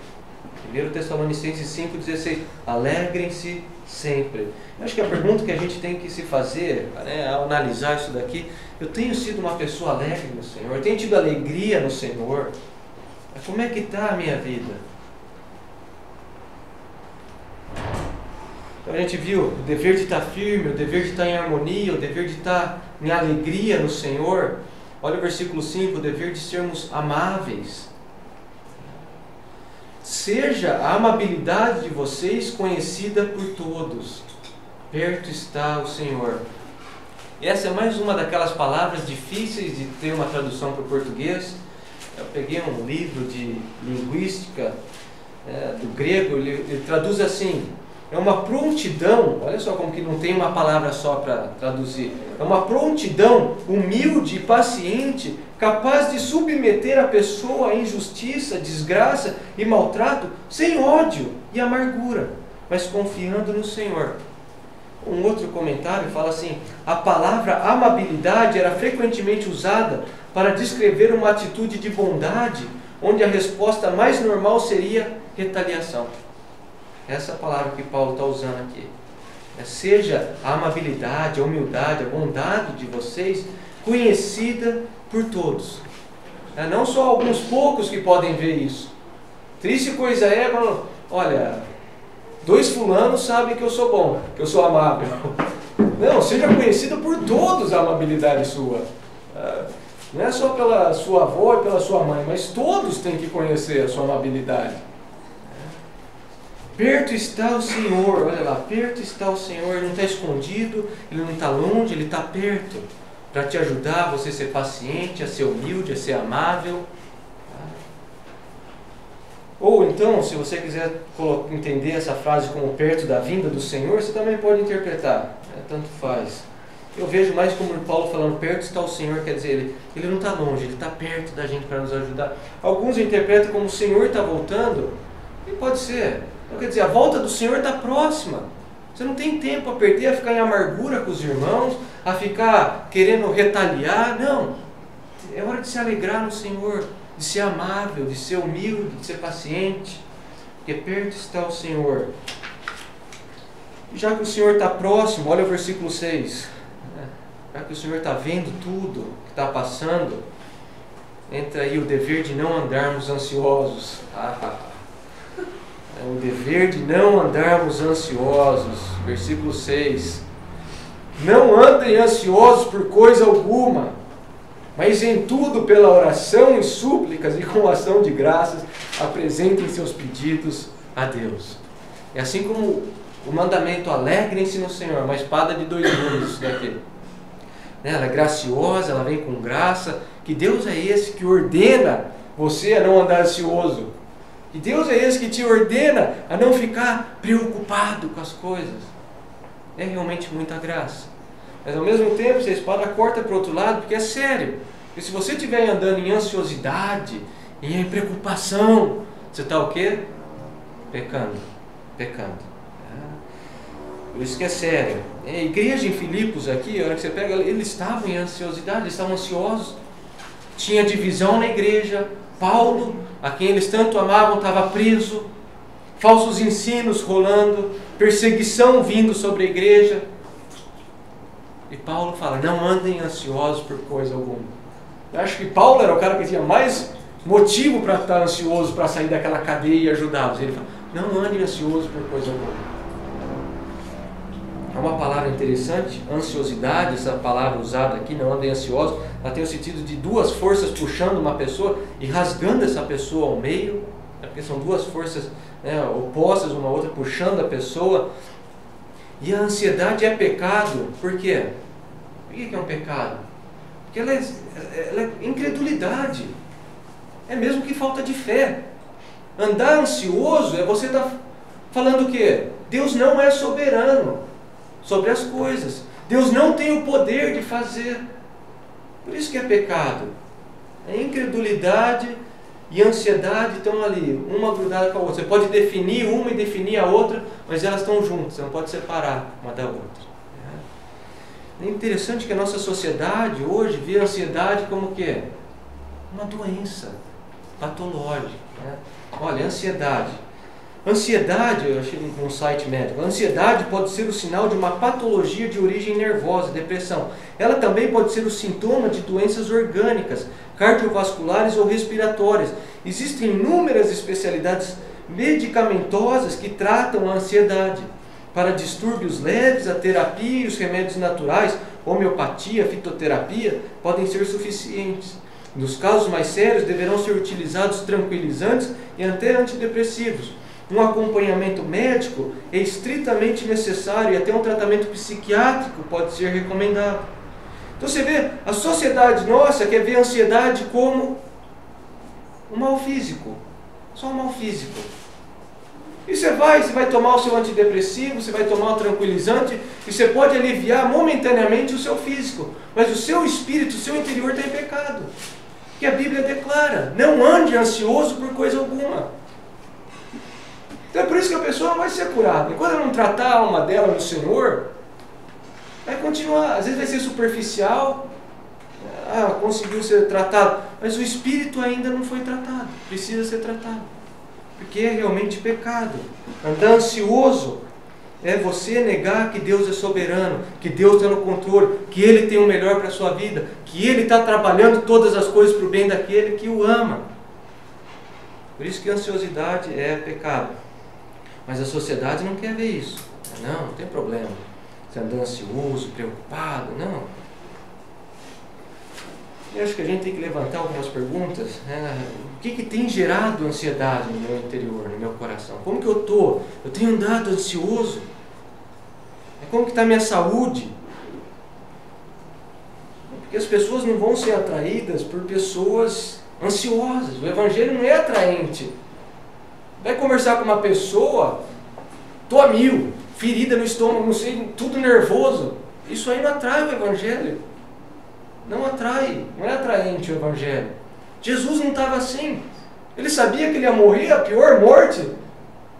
1 Tessalonicenses 5,16, alegrem-se sempre. Eu acho que a pergunta que a gente tem que se fazer, né, ao analisar isso daqui, eu tenho sido uma pessoa alegre no Senhor, eu tenho tido alegria no Senhor, mas como é que está a minha vida? Então a gente viu o dever de estar firme, o dever de estar em harmonia, o dever de estar em alegria no Senhor. Olha o versículo 5, o dever de sermos amáveis. Seja a amabilidade de vocês conhecida por todos. Perto está o Senhor. E essa é mais uma daquelas palavras difíceis de ter uma tradução para o português. Eu peguei um livro de linguística do grego, ele traduz assim, é uma prontidão, olha só como que não tem uma palavra só para traduzir, é uma prontidão humilde e paciente, capaz de submeter a pessoa à injustiça, desgraça e maltrato, sem ódio e amargura, mas confiando no Senhor. Um outro comentário fala assim, a palavra amabilidade era frequentemente usada para descrever uma atitude de bondade, onde a resposta mais normal seria retaliação. Essa palavra que Paulo está usando aqui. Seja a amabilidade, a humildade, a bondade de vocês conhecida por todos. Não só alguns poucos que podem ver isso. Triste coisa é quando, olha, 2 fulanos sabem que eu sou bom, que eu sou amável. Não, seja conhecida por todos a amabilidade sua. Não é só pela sua avó e pela sua mãe, mas todos têm que conhecer a sua amabilidade. Perto está o Senhor, olha lá, perto está o Senhor, Ele não está escondido, Ele não está longe, Ele está perto, para te ajudar a você ser paciente, a ser humilde, a ser amável. Ou então, se você quiser entender essa frase como perto da vinda do Senhor, você também pode interpretar, tanto faz. Eu vejo mais como Paulo falando, perto está o Senhor, quer dizer, Ele não está longe, Ele está perto da gente para nos ajudar. Alguns interpretam como o Senhor está voltando, e pode ser. Então, quer dizer, a volta do Senhor está próxima. Você não tem tempo a perder, a ficar em amargura com os irmãos, a ficar querendo retaliar. Não. É hora de se alegrar no Senhor, de ser amável, de ser humilde, de ser paciente. Porque perto está o Senhor. E já que o Senhor está próximo, olha o versículo 6. Já que o Senhor está vendo tudo que está passando, entra aí o dever de não andarmos ansiosos. É o dever de não andarmos ansiosos. Versículo 6. Não andem ansiosos por coisa alguma, mas em tudo pela oração e súplicas e com ação de graças, apresentem seus pedidos a Deus. É assim como o mandamento, alegrem-se no Senhor, uma espada de 2 gumes daqui. Ela é graciosa, ela vem com graça. Que Deus é esse que ordena você a não andar ansioso? Que Deus é esse que te ordena a não ficar preocupado com as coisas? É realmente muita graça. Mas ao mesmo tempo, essa espada corta para o outro lado, porque é sério. Porque se você estiver andando em ansiosidade, em preocupação, você está o quê? Pecando. Por isso que é sério. A igreja em Filipos aqui, a hora que você pega, eles estavam em ansiosidade, eles estavam ansiosos. Tinha divisão na igreja. Paulo, a quem eles tanto amavam, estava preso. Falsos ensinos rolando. Perseguição vindo sobre a igreja. E Paulo fala, não andem ansiosos por coisa alguma. Eu acho que Paulo era o cara que tinha mais motivo para estar ansioso, para sair daquela cadeia e ajudá-los. Ele fala, não andem ansiosos por coisa alguma. É uma palavra interessante, ansiosidade, essa palavra usada aqui, não andem ansiosos, ela tem o sentido de duas forças puxando uma pessoa e rasgando essa pessoa ao meio, porque são duas forças, né, opostas uma à outra, puxando a pessoa. E a ansiedade é pecado. Por quê? Por que é um pecado? Porque ela é incredulidade. É mesmo que falta de fé. Andar ansioso é você estar falando o quê? Deus não é soberano sobre as coisas. Deus não tem o poder de fazer. Por isso que é pecado. A incredulidade e a ansiedade estão ali, uma grudada com a outra. Você pode definir uma e definir a outra, mas elas estão juntas, você não pode separar uma da outra. É interessante que a nossa sociedade hoje vê a ansiedade como o quê? Uma doença patológica. Né? Olha, ansiedade. Ansiedade, eu achei num site médico, a ansiedade pode ser o sinal de uma patologia de origem nervosa, depressão. Ela também pode ser o sintoma de doenças orgânicas, cardiovasculares ou respiratórias. Existem inúmeras especialidades medicamentosas que tratam a ansiedade. Para distúrbios leves, a terapia e os remédios naturais, homeopatia, fitoterapia, podem ser suficientes. Nos casos mais sérios, deverão ser utilizados tranquilizantes e até antidepressivos. Um acompanhamento médico é estritamente necessário e até um tratamento psiquiátrico pode ser recomendado. Então você vê, a sociedade nossa quer ver a ansiedade como um mal físico. Só um mal físico. E você vai tomar o seu antidepressivo, você vai tomar o tranquilizante, e você pode aliviar momentaneamente o seu físico. Mas o seu espírito, o seu interior está em pecado. Que a Bíblia declara, não ande ansioso por coisa alguma. Então é por isso que a pessoa não vai ser curada. Enquanto ela não tratar a alma dela no Senhor, vai continuar. Às vezes vai ser superficial, conseguiu ser tratado, mas o espírito ainda não foi tratado, precisa ser tratado. Porque é realmente pecado. Andar ansioso é você negar que Deus é soberano, que Deus está no controle, que Ele tem o melhor para a sua vida, que Ele está trabalhando todas as coisas para o bem daquele que o ama. Por isso que a ansiosidade é pecado. Mas a sociedade não quer ver isso. Não tem problema. Você anda ansioso, preocupado, não. Eu acho que a gente tem que levantar algumas perguntas. O que tem gerado ansiedade no meu interior, no meu coração? Como que eu estou? Eu tenho andado ansioso? Como que está a minha saúde? Porque as pessoas não vão ser atraídas por pessoas ansiosas. O Evangelho não é atraente. Vai conversar com uma pessoa, estou a mil, ferida no estômago, não sei, tudo nervoso. Isso aí não atrai o Evangelho. Não atrai, não é atraente o Evangelho. Jesus não estava assim. Ele sabia que ele ia morrer, a pior morte.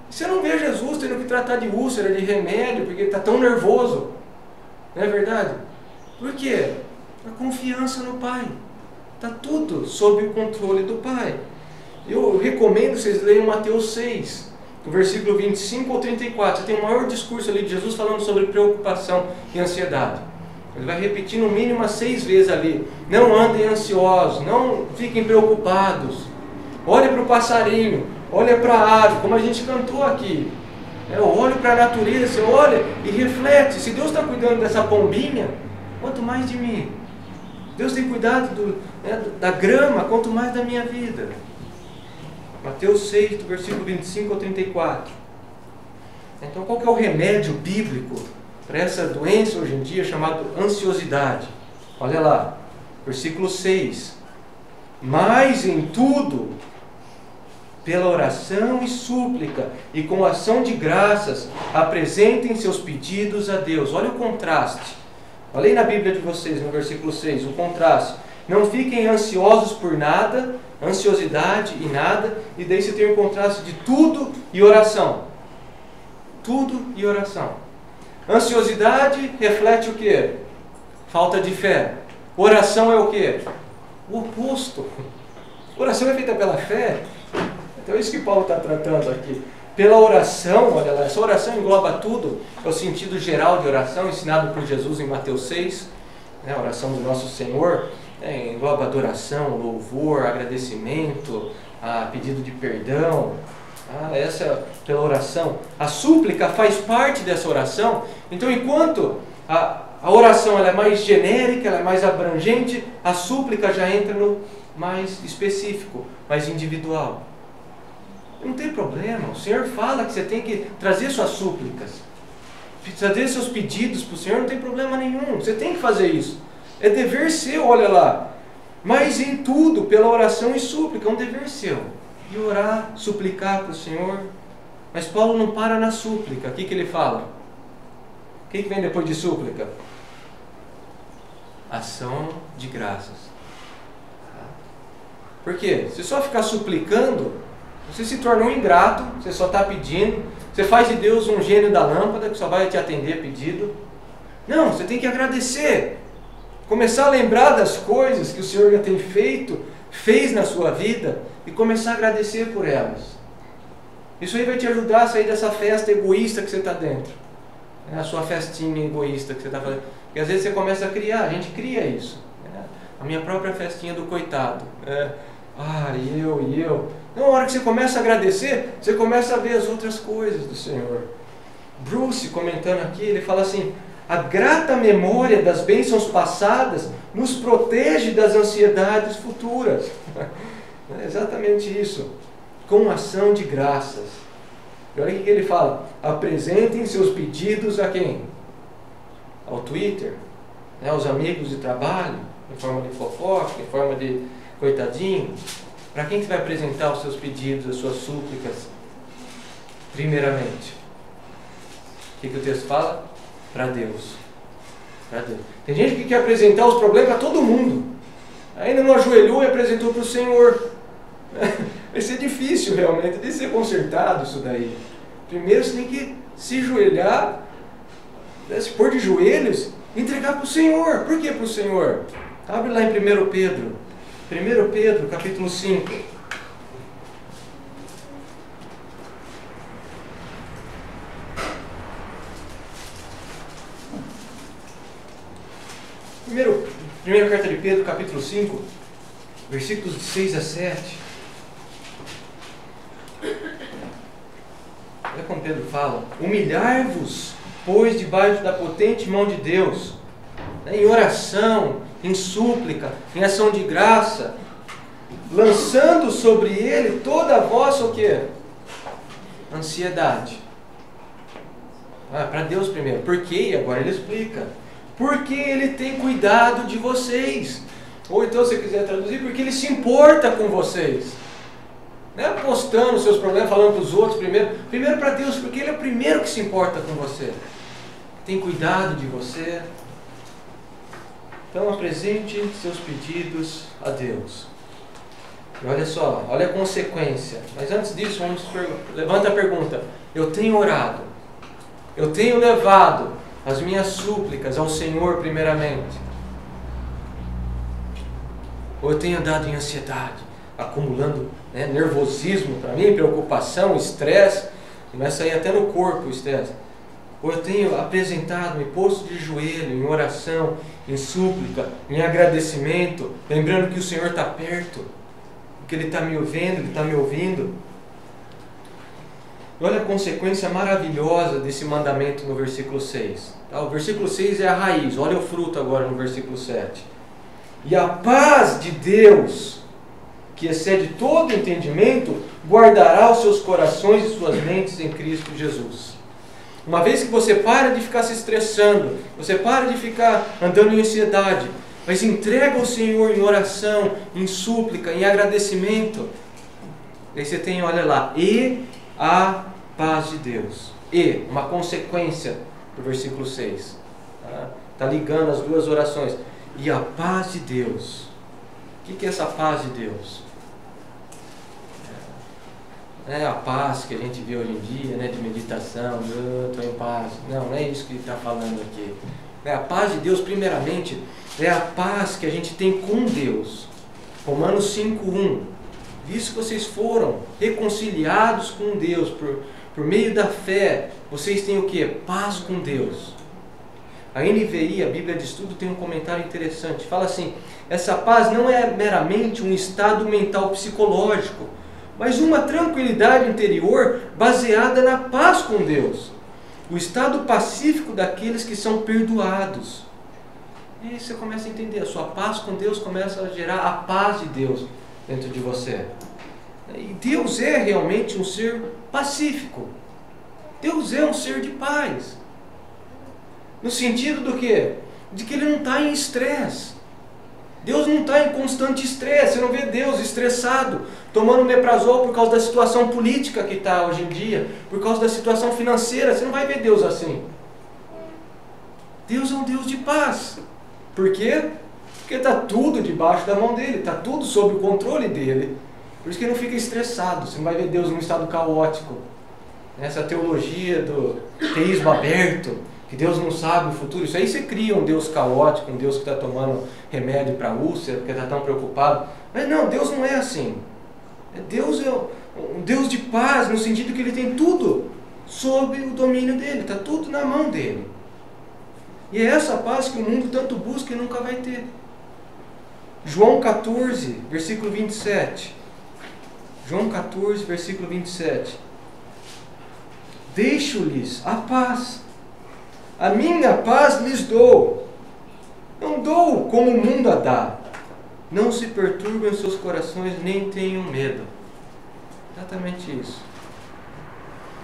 Você não vê Jesus tendo que tratar de úlcera, de remédio, porque ele está tão nervoso. Não é verdade? Por quê? A confiança no Pai. Está tudo sob o controle do Pai. Eu recomendo que vocês leiam Mateus 6, do versículo 25 ao 34. Você tem o maior discurso ali de Jesus falando sobre preocupação e ansiedade. Ele vai repetir no mínimo 6 vezes ali. Não andem ansiosos, não fiquem preocupados. Olhe para o passarinho, olhe para a ave, como a gente cantou aqui. Olhe para a natureza, olhe e reflete. Se Deus está cuidando dessa pombinha, quanto mais de mim. Deus tem cuidado da grama, quanto mais da minha vida. Mateus 6, do versículo 25 ao 34. Então, qual que é o remédio bíblico para essa doença hoje em dia chamada ansiosidade? Olha lá, versículo 6. Mas em tudo, pela oração e súplica e com ação de graças, apresentem seus pedidos a Deus. Olha o contraste. Olha aí na Bíblia de vocês, no versículo 6, o contraste. Não fiquem ansiosos por nada, ansiosidade e nada, e daí você tem o contraste de tudo e oração. Tudo e oração. Ansiosidade reflete o quê? Falta de fé. Oração é o quê? O oposto. Oração é feita pela fé. Então é isso que Paulo está tratando aqui. Pela oração, olha lá, essa oração engloba tudo. É o sentido geral de oração ensinado por Jesus em Mateus 6. A oração do nosso Senhor engloba adoração, louvor, agradecimento, pedido de perdão. Essa é pela oração. A súplica faz parte dessa oração. Então, enquanto a oração ela é mais genérica, ela é mais abrangente, a súplica já entra no mais específico, mais individual. Não tem problema. O Senhor fala que você tem que trazer suas súplicas, trazer seus pedidos para o Senhor, não tem problema nenhum. Você tem que fazer isso. É dever seu, olha lá. Mas em tudo, pela oração e súplica, é um dever seu. E orar, suplicar para o Senhor. Mas Paulo não para na súplica. O que ele fala? O que vem depois de súplica? Ação de graças. Por quê? Se só ficar suplicando, você se torna um ingrato, você só está pedindo, você faz de Deus um gênio da lâmpada que só vai te atender pedido. Não, você tem que agradecer. Começar a lembrar das coisas que o Senhor já tem fez na sua vida e começar a agradecer por elas. Isso aí vai te ajudar a sair dessa festa egoísta que você está dentro. A sua festinha egoísta que você está fazendo. Porque às vezes você começa a criar, a gente cria isso. A minha própria festinha do coitado. E eu. Na hora que você começa a agradecer, você começa a ver as outras coisas do Senhor. Bruce, comentando aqui, ele fala assim: a grata memória das bênçãos passadas nos protege das ansiedades futuras. É exatamente isso. Com ação de graças. E olha o que ele fala: apresentem seus pedidos a quem? Ao Twitter, aos amigos de trabalho, em forma de fofoca, em forma de coitadinho. Para quem você vai apresentar os seus pedidos, as suas súplicas? Primeiramente, o que o texto fala? Para Deus. Para Deus. Tem gente que quer apresentar os problemas para todo mundo. Ainda não ajoelhou e apresentou para o Senhor. Vai ser difícil realmente de ser consertado isso daí. Primeiro você tem que se ajoelhar, se pôr de joelhos e entregar para o Senhor. Por que para o Senhor? Abre lá em 1 Pedro. 1 Pedro, capítulo 5. Primeira carta de Pedro, capítulo 5, versículos de 6 a 7. Olha como Pedro fala: humilhar-vos, pois, debaixo da potente mão de Deus, em oração, em súplica, em ação de graça, lançando sobre Ele toda a vossa o quê? Ansiedade. Para Deus primeiro. Por quê? Agora ele explica. Porque Ele tem cuidado de vocês. Ou então, se você quiser traduzir, porque Ele se importa com vocês. Não é postando os seus problemas, falando para os outros primeiro. Primeiro para Deus, porque Ele é o primeiro que se importa com você. Tem cuidado de você. Então apresente seus pedidos a Deus. E olha só, olha a consequência. Mas antes disso, levanta a pergunta: eu tenho orado? Eu tenho levado as minhas súplicas ao Senhor primeiramente? Ou eu tenho andado em ansiedade, acumulando nervosismo para mim, preocupação, estresse? Começa a ir até no corpo o estresse. Ou eu tenho apresentado, me posto de joelho, em oração, em súplica, em agradecimento, lembrando que o Senhor está perto, que Ele está me vendo, Ele está me ouvindo. E olha a consequência maravilhosa desse mandamento no versículo 6. O versículo 6 é a raiz, olha o fruto agora no versículo 7. E a paz de Deus, que excede todo entendimento, guardará os seus corações e suas mentes em Cristo Jesus. Uma vez que você para de ficar se estressando, você para de ficar andando em ansiedade, mas entrega ao Senhor em oração, em súplica, em agradecimento, aí você tem, olha lá, e a paz de Deus. E, uma consequência do versículo 6. Está ligando as duas orações. E a paz de Deus. O que é essa paz de Deus? né, a paz que a gente vê hoje em dia, né, de meditação, eu estou em paz. Não é isso que ele está falando aqui. A paz de Deus, primeiramente, é a paz que a gente tem com Deus. Romanos 5:1. Visto que vocês foram reconciliados com Deus por meio da fé, vocês têm o quê? Paz com Deus. A NVI, a Bíblia de Estudo, tem um comentário interessante. Fala assim: essa paz não é meramente um estado mental psicológico, mas uma tranquilidade interior baseada na paz com Deus. O estado pacífico daqueles que são perdoados. E aí você começa a entender, a sua paz com Deus começa a gerar a paz de Deus dentro de você. E Deus é realmente um ser pacífico. Deus é um ser de paz. No sentido do quê? De que Ele não está em estresse. Deus não está em constante estresse. Você não vê Deus estressado, tomando omeprazol por causa da situação política que está hoje em dia, por causa da situação financeira. Você não vai ver Deus assim. Deus é um Deus de paz. Por quê? Porque está tudo debaixo da mão dEle, está tudo sob o controle dEle. Por isso que Ele não fica estressado. Você não vai ver Deus num estado caótico. Essa teologia do teísmo aberto, que Deus não sabe o futuro, isso aí você cria um Deus caótico, um Deus que está tomando remédio para úlcera, porque está tão preocupado. Mas não, Deus não é assim. Deus é um Deus de paz, no sentido que Ele tem tudo sob o domínio dEle, está tudo na mão dEle. E é essa paz que o mundo tanto busca e nunca vai ter. João 14, versículo 27. João 14, versículo 27. Deixo-lhes a paz. A minha paz lhes dou. Não dou como o mundo a dá. Não se perturbem os seus corações, nem tenham medo. Exatamente isso.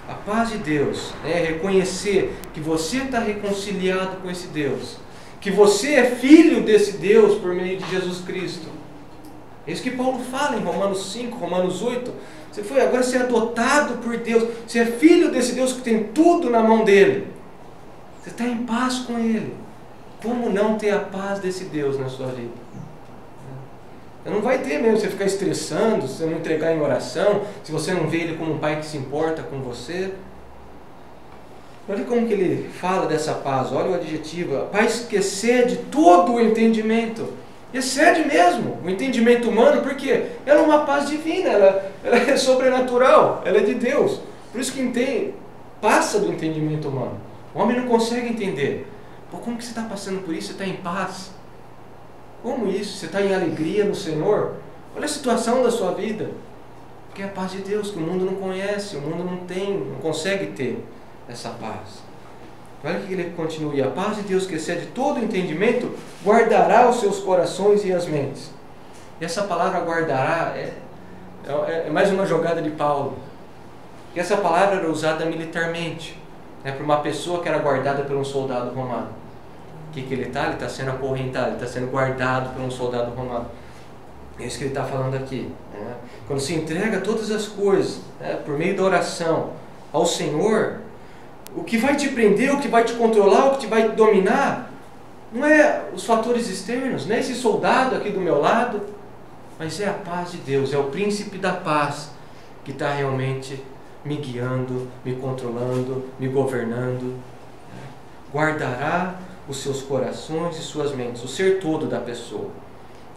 A paz de Deus é reconhecer que você está reconciliado com esse Deus. Que você é filho desse Deus por meio de Jesus Cristo. É isso que Paulo fala em Romanos 5, Romanos 8. Agora você é adotado por Deus. Você é filho desse Deus que tem tudo na mão dele. Você está em paz com Ele. Como não ter a paz desse Deus na sua vida? Você não vai ter mesmo, você ficar estressando, se você não entregar em oração, se você não vê Ele como um Pai que se importa com você. Olha como que Ele fala dessa paz, olha o adjetivo. A paz que excede todo o entendimento. Excede mesmo o entendimento humano, porque ela é uma paz divina, ela é sobrenatural, ela é de Deus. Por isso que passa do entendimento humano. O homem não consegue entender. Pô, como que você está passando por isso? Você está em paz? Como isso? Você está em alegria no Senhor? Olha a situação da sua vida. Porque é a paz de Deus que o mundo não conhece, o mundo não consegue ter essa paz. Olha que ele continua. E a paz de Deus que excede todo o entendimento guardará os seus corações e as mentes. E essa palavra guardará é mais uma jogada de Paulo. E essa palavra era usada militarmente. Para uma pessoa que era guardada por um soldado romano. O que ele está? Ele está sendo acorrentado, ele está sendo guardado por um soldado romano. É isso que ele está falando aqui. Quando se entrega todas as coisas, por meio da oração ao Senhor, o que vai te prender, o que vai te controlar, o que te vai dominar, não é os fatores externos, não é esse soldado aqui do meu lado, mas é a paz de Deus, é o príncipe da paz que está realmente me guiando, me controlando, me governando. Guardará os seus corações e suas mentes, o ser todo da pessoa.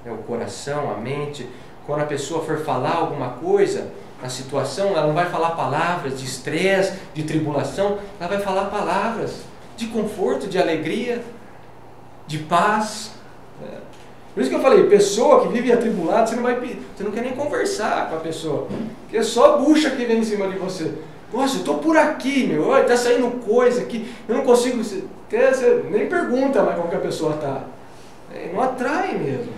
O coração, a mente. Quando a pessoa for falar alguma coisa, na situação, ela não vai falar palavras de estresse, de tribulação, ela vai falar palavras de conforto, de alegria, de paz. Por isso que eu falei, pessoa que vive atribulada, você não quer nem conversar com a pessoa, porque é só bucha que vem em cima de você. Nossa, eu estou por aqui, meu, está saindo coisa aqui, eu não consigo, você nem pergunta mais como que a pessoa está. Não atrai mesmo.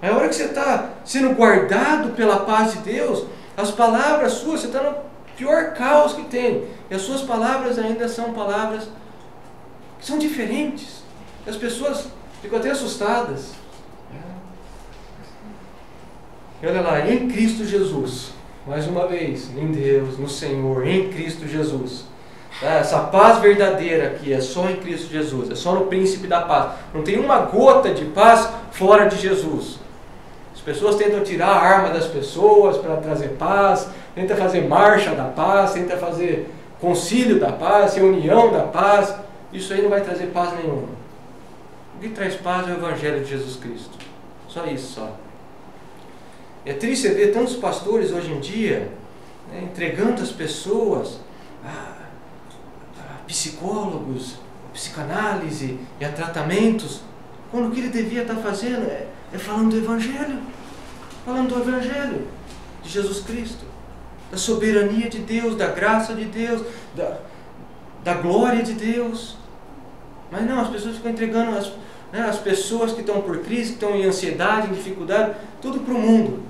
A hora que você está sendo guardado pela paz de Deus, as palavras suas, você está no pior caos que tem, e as suas palavras ainda são palavras que são diferentes. As pessoas ficam até assustadas. E olha lá, em Cristo Jesus, mais uma vez, em Deus, no Senhor, em Cristo Jesus. Essa paz verdadeira aqui é só em Cristo Jesus, é só no príncipe da paz. Não tem uma gota de paz fora de Jesus. As pessoas tentam tirar a arma das pessoas para trazer paz, tenta fazer marcha da paz, tenta fazer concílio da paz, reunião da paz. Isso aí não vai trazer paz nenhuma. O que traz paz é o Evangelho de Jesus Cristo. Só isso, só. É triste você ver tantos pastores hoje em dia, né, entregando as pessoas a psicólogos, a psicanálise e a tratamentos, quando o que ele devia estar fazendo é falando do Evangelho. Falando do Evangelho de Jesus Cristo, da soberania de Deus, da graça de Deus, da glória de Deus. Mas não, as pessoas ficam entregando as pessoas que estão por crise, que estão em ansiedade, em dificuldade, tudo para o mundo.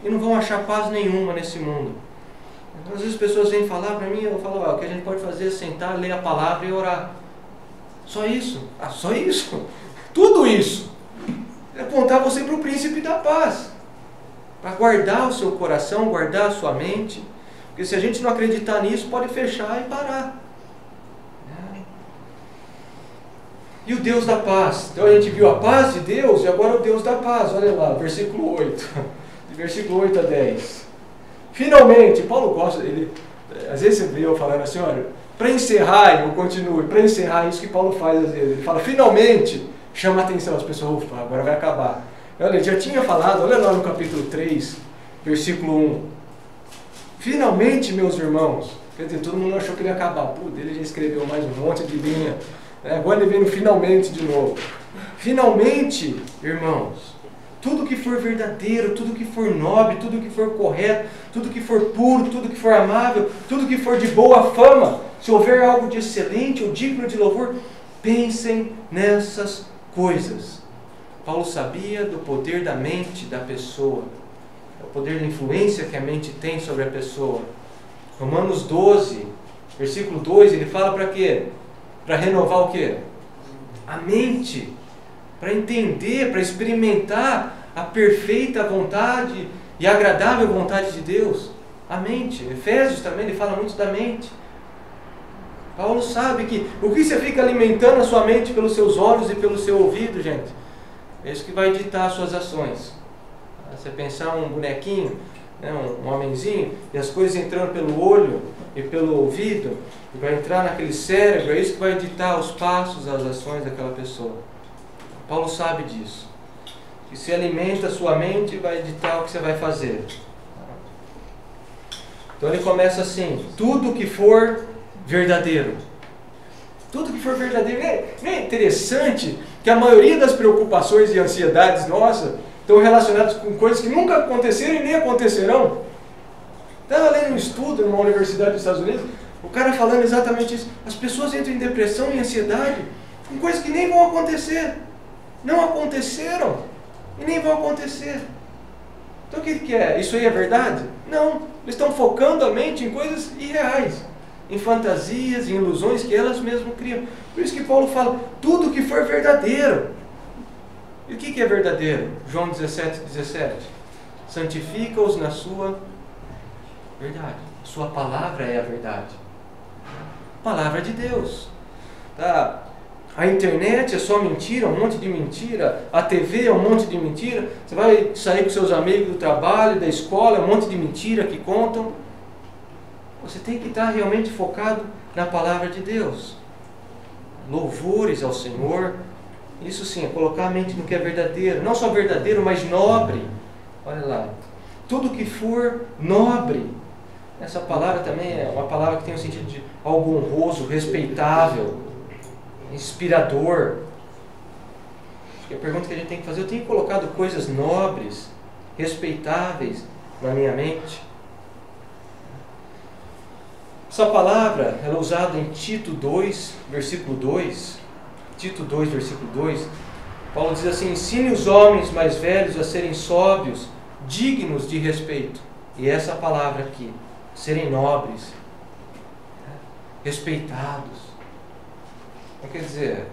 E não vão achar paz nenhuma nesse mundo. Então, às vezes as pessoas vêm falar para mim, eu falo, o que a gente pode fazer é sentar, ler a palavra e orar. Só isso? Só isso? Tudo isso é apontar você para o príncipe da paz, para guardar o seu coração, guardar a sua mente, porque se a gente não acreditar nisso, pode fechar e parar. E o Deus da paz, então a gente viu a paz de Deus e agora o Deus da paz, olha lá, versículo 8, de versículo 8 a 10. Finalmente, Paulo gosta, às vezes você vê eu falando assim, olha, para encerrar, eu continuo, para encerrar isso que Paulo faz às vezes, ele fala, finalmente, chama a atenção, as pessoas, ufa, agora vai acabar. Olha, ele já tinha falado, olha lá no capítulo 3, versículo 1, finalmente, meus irmãos, quer dizer, todo mundo achou que ele ia acabar, ele já escreveu mais um monte de linha, agora ele vem no finalmente de novo. Finalmente, irmãos, tudo que for verdadeiro, tudo que for nobre, tudo que for correto, tudo que for puro, tudo que for amável, tudo que for de boa fama, se houver algo de excelente ou digno de louvor, pensem nessas coisas. Paulo sabia do poder da mente da pessoa, o poder da influência que a mente tem sobre a pessoa. Romanos 12, versículo 2, ele fala para quê? Para renovar o quê? A mente, para entender, para experimentar a perfeita vontade e agradável vontade de Deus. A mente. Efésios também, ele fala muito da mente. Paulo sabe que o que você fica alimentando a sua mente pelos seus olhos e pelo seu ouvido, gente, é isso que vai ditar as suas ações. Você pensar um bonequinho, né, um homenzinho, e as coisas entrando pelo olho e pelo ouvido, e vai entrar naquele cérebro, é isso que vai ditar os passos, as ações daquela pessoa. Paulo sabe disso. Que se alimenta a sua mente, vai ditar o que você vai fazer. Então ele começa assim, tudo que for verdadeiro. Tudo que for verdadeiro. Não é interessante que a maioria das preocupações e ansiedades nossas estão relacionadas com coisas que nunca aconteceram e nem acontecerão? Estava lendo um estudo numa universidade dos Estados Unidos, o cara falando exatamente isso. As pessoas entram em depressão e ansiedade com coisas que nem vão acontecer. Não aconteceram e nem vão acontecer. Então o que é? Isso aí é verdade? Não. Eles estão focando a mente em coisas irreais, em fantasias, em ilusões que elas mesmas criam. Por isso que Paulo fala, tudo que for verdadeiro. E o que é verdadeiro? João 17:17. Santifica-os na sua verdade. Sua palavra é a verdade. Palavra de Deus. Tá? A internet é só mentira, um monte de mentira. A TV é um monte de mentira. Você vai sair com seus amigos do trabalho, da escola, é um monte de mentira que contam. Você tem que estar realmente focado na palavra de Deus. Louvores ao Senhor. Isso sim, é colocar a mente no que é verdadeiro. Não só verdadeiro, mas nobre. Olha lá. Tudo que for nobre. Essa palavra também é uma palavra que tem o sentido de algo honroso, respeitável, inspirador. Acho que a pergunta que a gente tem que fazer, eu tenho colocado coisas nobres, respeitáveis na minha mente? Essa palavra ela é usada em Tito 2, versículo 2. Tito 2, versículo 2. Paulo diz assim, ensine os homens mais velhos a serem sóbrios, dignos de respeito. E essa palavra aqui, serem nobres, respeitados. Então, quer dizer,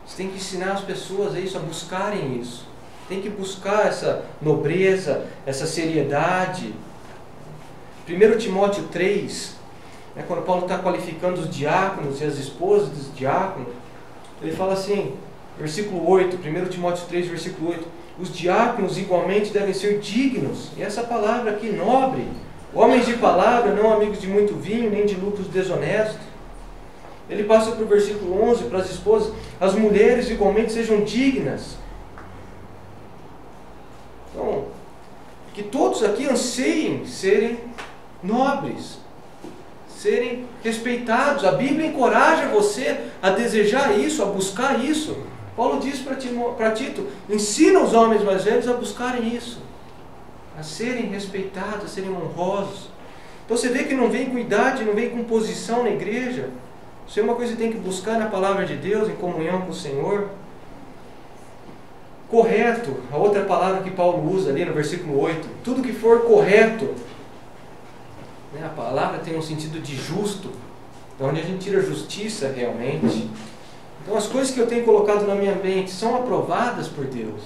você tem que ensinar as pessoas a isso, a buscarem isso. Tem que buscar essa nobreza, essa seriedade. 1 Timóteo 3, quando Paulo está qualificando os diáconos e as esposas dos diáconos, ele fala assim, Versículo 8, 1 Timóteo 3, versículo 8. Os diáconos igualmente devem ser dignos. E essa palavra aqui, nobre. Homens de palavra, não amigos de muito vinho, nem de lucros desonestos. Ele passa para o versículo 11, para as esposas. As mulheres igualmente sejam dignas. Então, que todos aqui anseiem serem nobres, serem respeitados. A Bíblia encoraja você a desejar isso, a buscar isso. Paulo diz para Tito, ensina os homens mais velhos a buscarem isso, a serem respeitados, a serem honrosos. Então você vê que não vem com idade, não vem com posição na igreja. Isso é uma coisa que tem que buscar na palavra de Deus, em comunhão com o Senhor. Correto, a outra palavra que Paulo usa ali no versículo 8, tudo que for correto, né, a palavra tem um sentido de justo, de onde a gente tira justiça realmente. Então as coisas que eu tenho colocado na minha mente são aprovadas por Deus.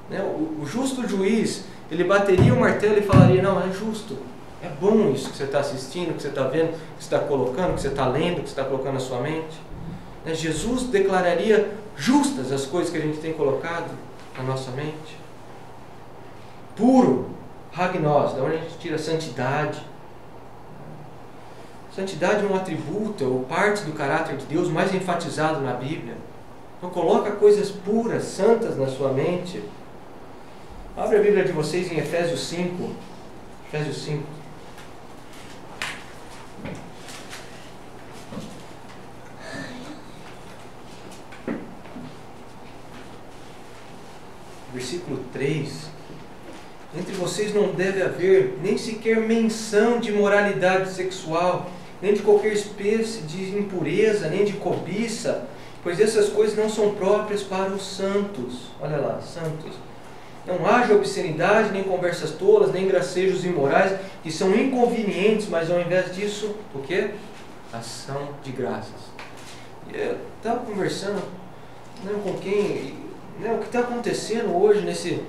Né? O justo juiz, ele bateria o martelo e falaria, não, é justo, é bom isso que você está assistindo, que você está vendo, que você está colocando, que você está lendo, que você está colocando na sua mente. Né? Jesus declararia justas as coisas que a gente tem colocado na nossa mente. Puro, Ragnos, da onde a gente tira santidade. Santidade é um atributo, ou parte do caráter de Deus mais enfatizado na Bíblia. Então coloca coisas puras, santas na sua mente. Abre a Bíblia de vocês em Efésios 5. Efésios 5. Versículo 3. Entre vocês não deve haver nem sequer menção de imoralidade sexual, nem de qualquer espécie de impureza, nem de cobiça, pois essas coisas não são próprias para os santos. Olha lá, santos. Não haja obscenidade, nem conversas tolas, nem gracejos imorais, que são inconvenientes, mas ao invés disso, o quê? Ação de graças. Eu estava conversando com quem... o que está acontecendo hoje nesse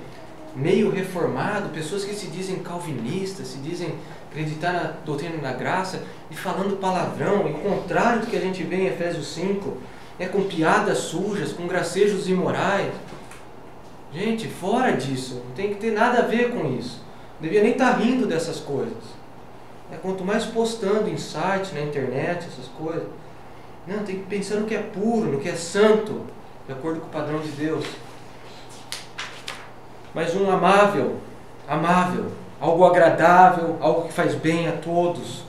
meio reformado, pessoas que se dizem calvinistas, se dizem acreditar na doutrina da graça e falando palavrão, e contrário do que a gente vê em Efésios 5, com piadas sujas, com gracejos imorais. Gente, fora disso, não tem que ter nada a ver com isso. Não devia nem estar rindo dessas coisas. Quanto mais postando em site, na internet, essas coisas. Não, tem que pensar no que é puro, no que é santo, de acordo com o padrão de Deus. Mas um amável, algo agradável, algo que faz bem a todos.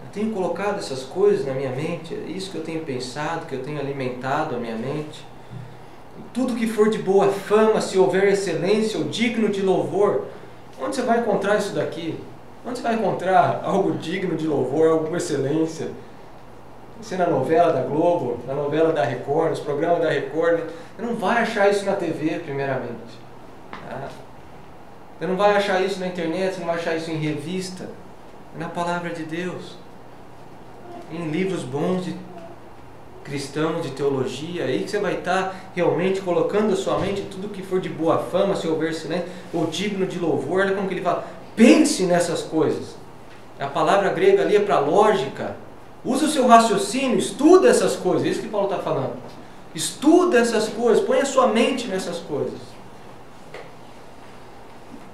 Eu tenho colocado essas coisas na minha mente, é isso que eu tenho pensado, que eu tenho alimentado a minha mente. Tudo que for de boa fama, se houver excelência ou digno de louvor, onde você vai encontrar isso daqui? Onde você vai encontrar algo digno de louvor, algo com excelência? Você na novela da Globo, na novela da Record, nos programas da Record, você não vai achar isso na TV, primeiramente. Tá? Você não vai achar isso na internet, você não vai achar isso em revista. É na palavra de Deus. Em livros bons de cristãos, de teologia, aí que você vai estar realmente colocando a sua mente tudo que for de boa fama, se houver silêncio, ou digno de louvor. Olha como que ele fala, pense nessas coisas. A palavra grega ali é para lógica. Usa o seu raciocínio, estuda essas coisas. É isso que Paulo está falando. Estuda essas coisas, põe a sua mente nessas coisas.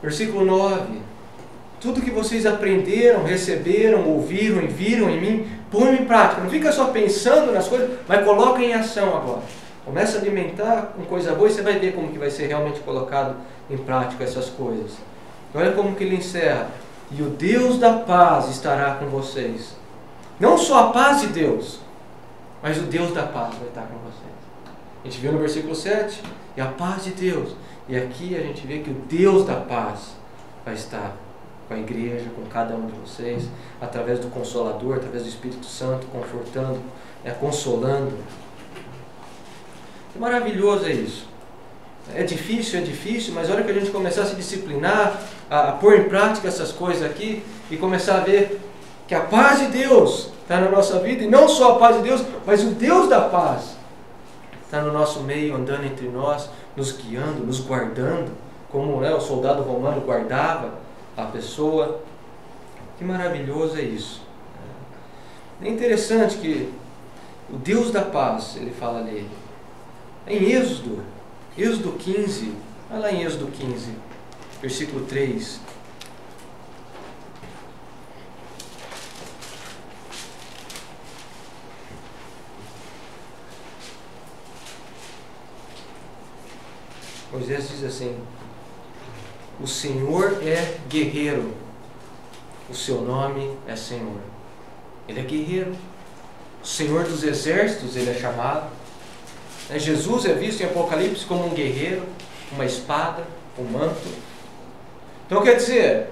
Versículo 9. Tudo que vocês aprenderam, receberam, ouviram e viram em mim, põe em prática. Não fica só pensando nas coisas, mas coloca em ação agora. Começa a alimentar com coisa boa e você vai ver como que vai ser realmente colocado em prática essas coisas. Olha como que ele encerra. E o Deus da paz estará com vocês. Não só a paz de Deus, mas o Deus da paz vai estar com vocês. A gente viu no versículo 7, e a paz de Deus. E aqui a gente vê que o Deus da paz vai estar com a igreja, com cada um de vocês, através do Consolador, através do Espírito Santo, confortando, consolando. Que maravilhoso é isso. É difícil, mas a hora que a gente começar a se disciplinar, a pôr em prática essas coisas aqui, e começar a ver que a paz de Deus está na nossa vida, e não só a paz de Deus, mas o Deus da paz está no nosso meio, andando entre nós, nos guiando, nos guardando, como o soldado romano guardava a pessoa. Que maravilhoso é isso. É interessante que O Deus da paz, ele fala nele. Em Êxodo 15, vai lá em Êxodo 15, versículo 3. Moisés diz assim: o Senhor é guerreiro, o seu nome é Senhor. Ele é guerreiro. O Senhor dos exércitos, ele é chamado. Jesus é visto em Apocalipse como um guerreiro, uma espada, um manto. Então quer dizer,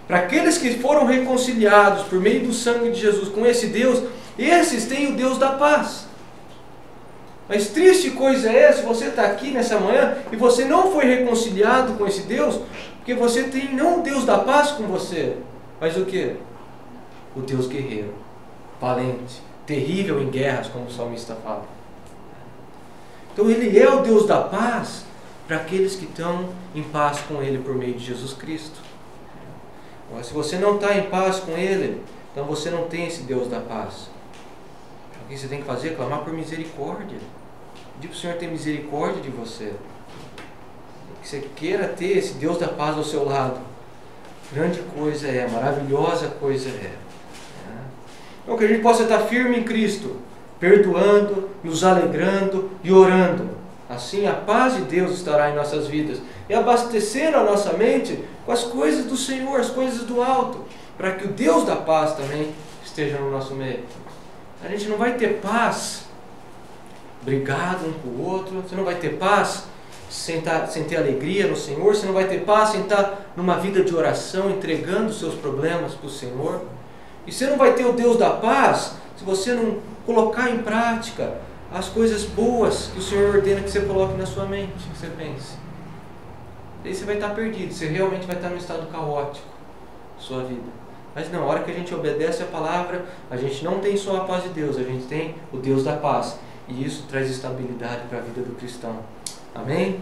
para aqueles que foram reconciliados por meio do sangue de Jesus com esse Deus, esses têm o Deus da paz. Mas triste coisa é se você está aqui nessa manhã e você não foi reconciliado com esse Deus, porque você tem não o Deus da paz com você, mas o que? O Deus guerreiro, valente, terrível em guerras, como o salmista fala. Então ele é o Deus da paz para aqueles que estão em paz com ele por meio de Jesus Cristo. Mas se você não está em paz com ele, então você não tem esse Deus da paz. O que você tem que fazer? Clamar por misericórdia. Pedir para o Senhor ter misericórdia de você. Que você queira ter esse Deus da paz ao seu lado. Grande coisa é, maravilhosa coisa é. Então que a gente possa estar firme em Cristo, perdoando, nos alegrando e orando. Assim a paz de Deus estará em nossas vidas e abastecendo a nossa mente com as coisas do Senhor, as coisas do alto, para que o Deus da paz também esteja no nosso meio. A gente não vai ter paz brigado um com o outro, você não vai ter paz sem ter alegria no Senhor, você não vai ter paz sem estar numa vida de oração, entregando os seus problemas para o Senhor. E você não vai ter o Deus da paz se você não colocar em prática as coisas boas que o Senhor ordena que você coloque na sua mente, que você pense. Aí você vai estar perdido, você realmente vai estar num estado caótico na sua vida. Mas não, a hora que a gente obedece a palavra, a gente não tem só a paz de Deus, a gente tem o Deus da paz. E isso traz estabilidade para a vida do cristão. Amém?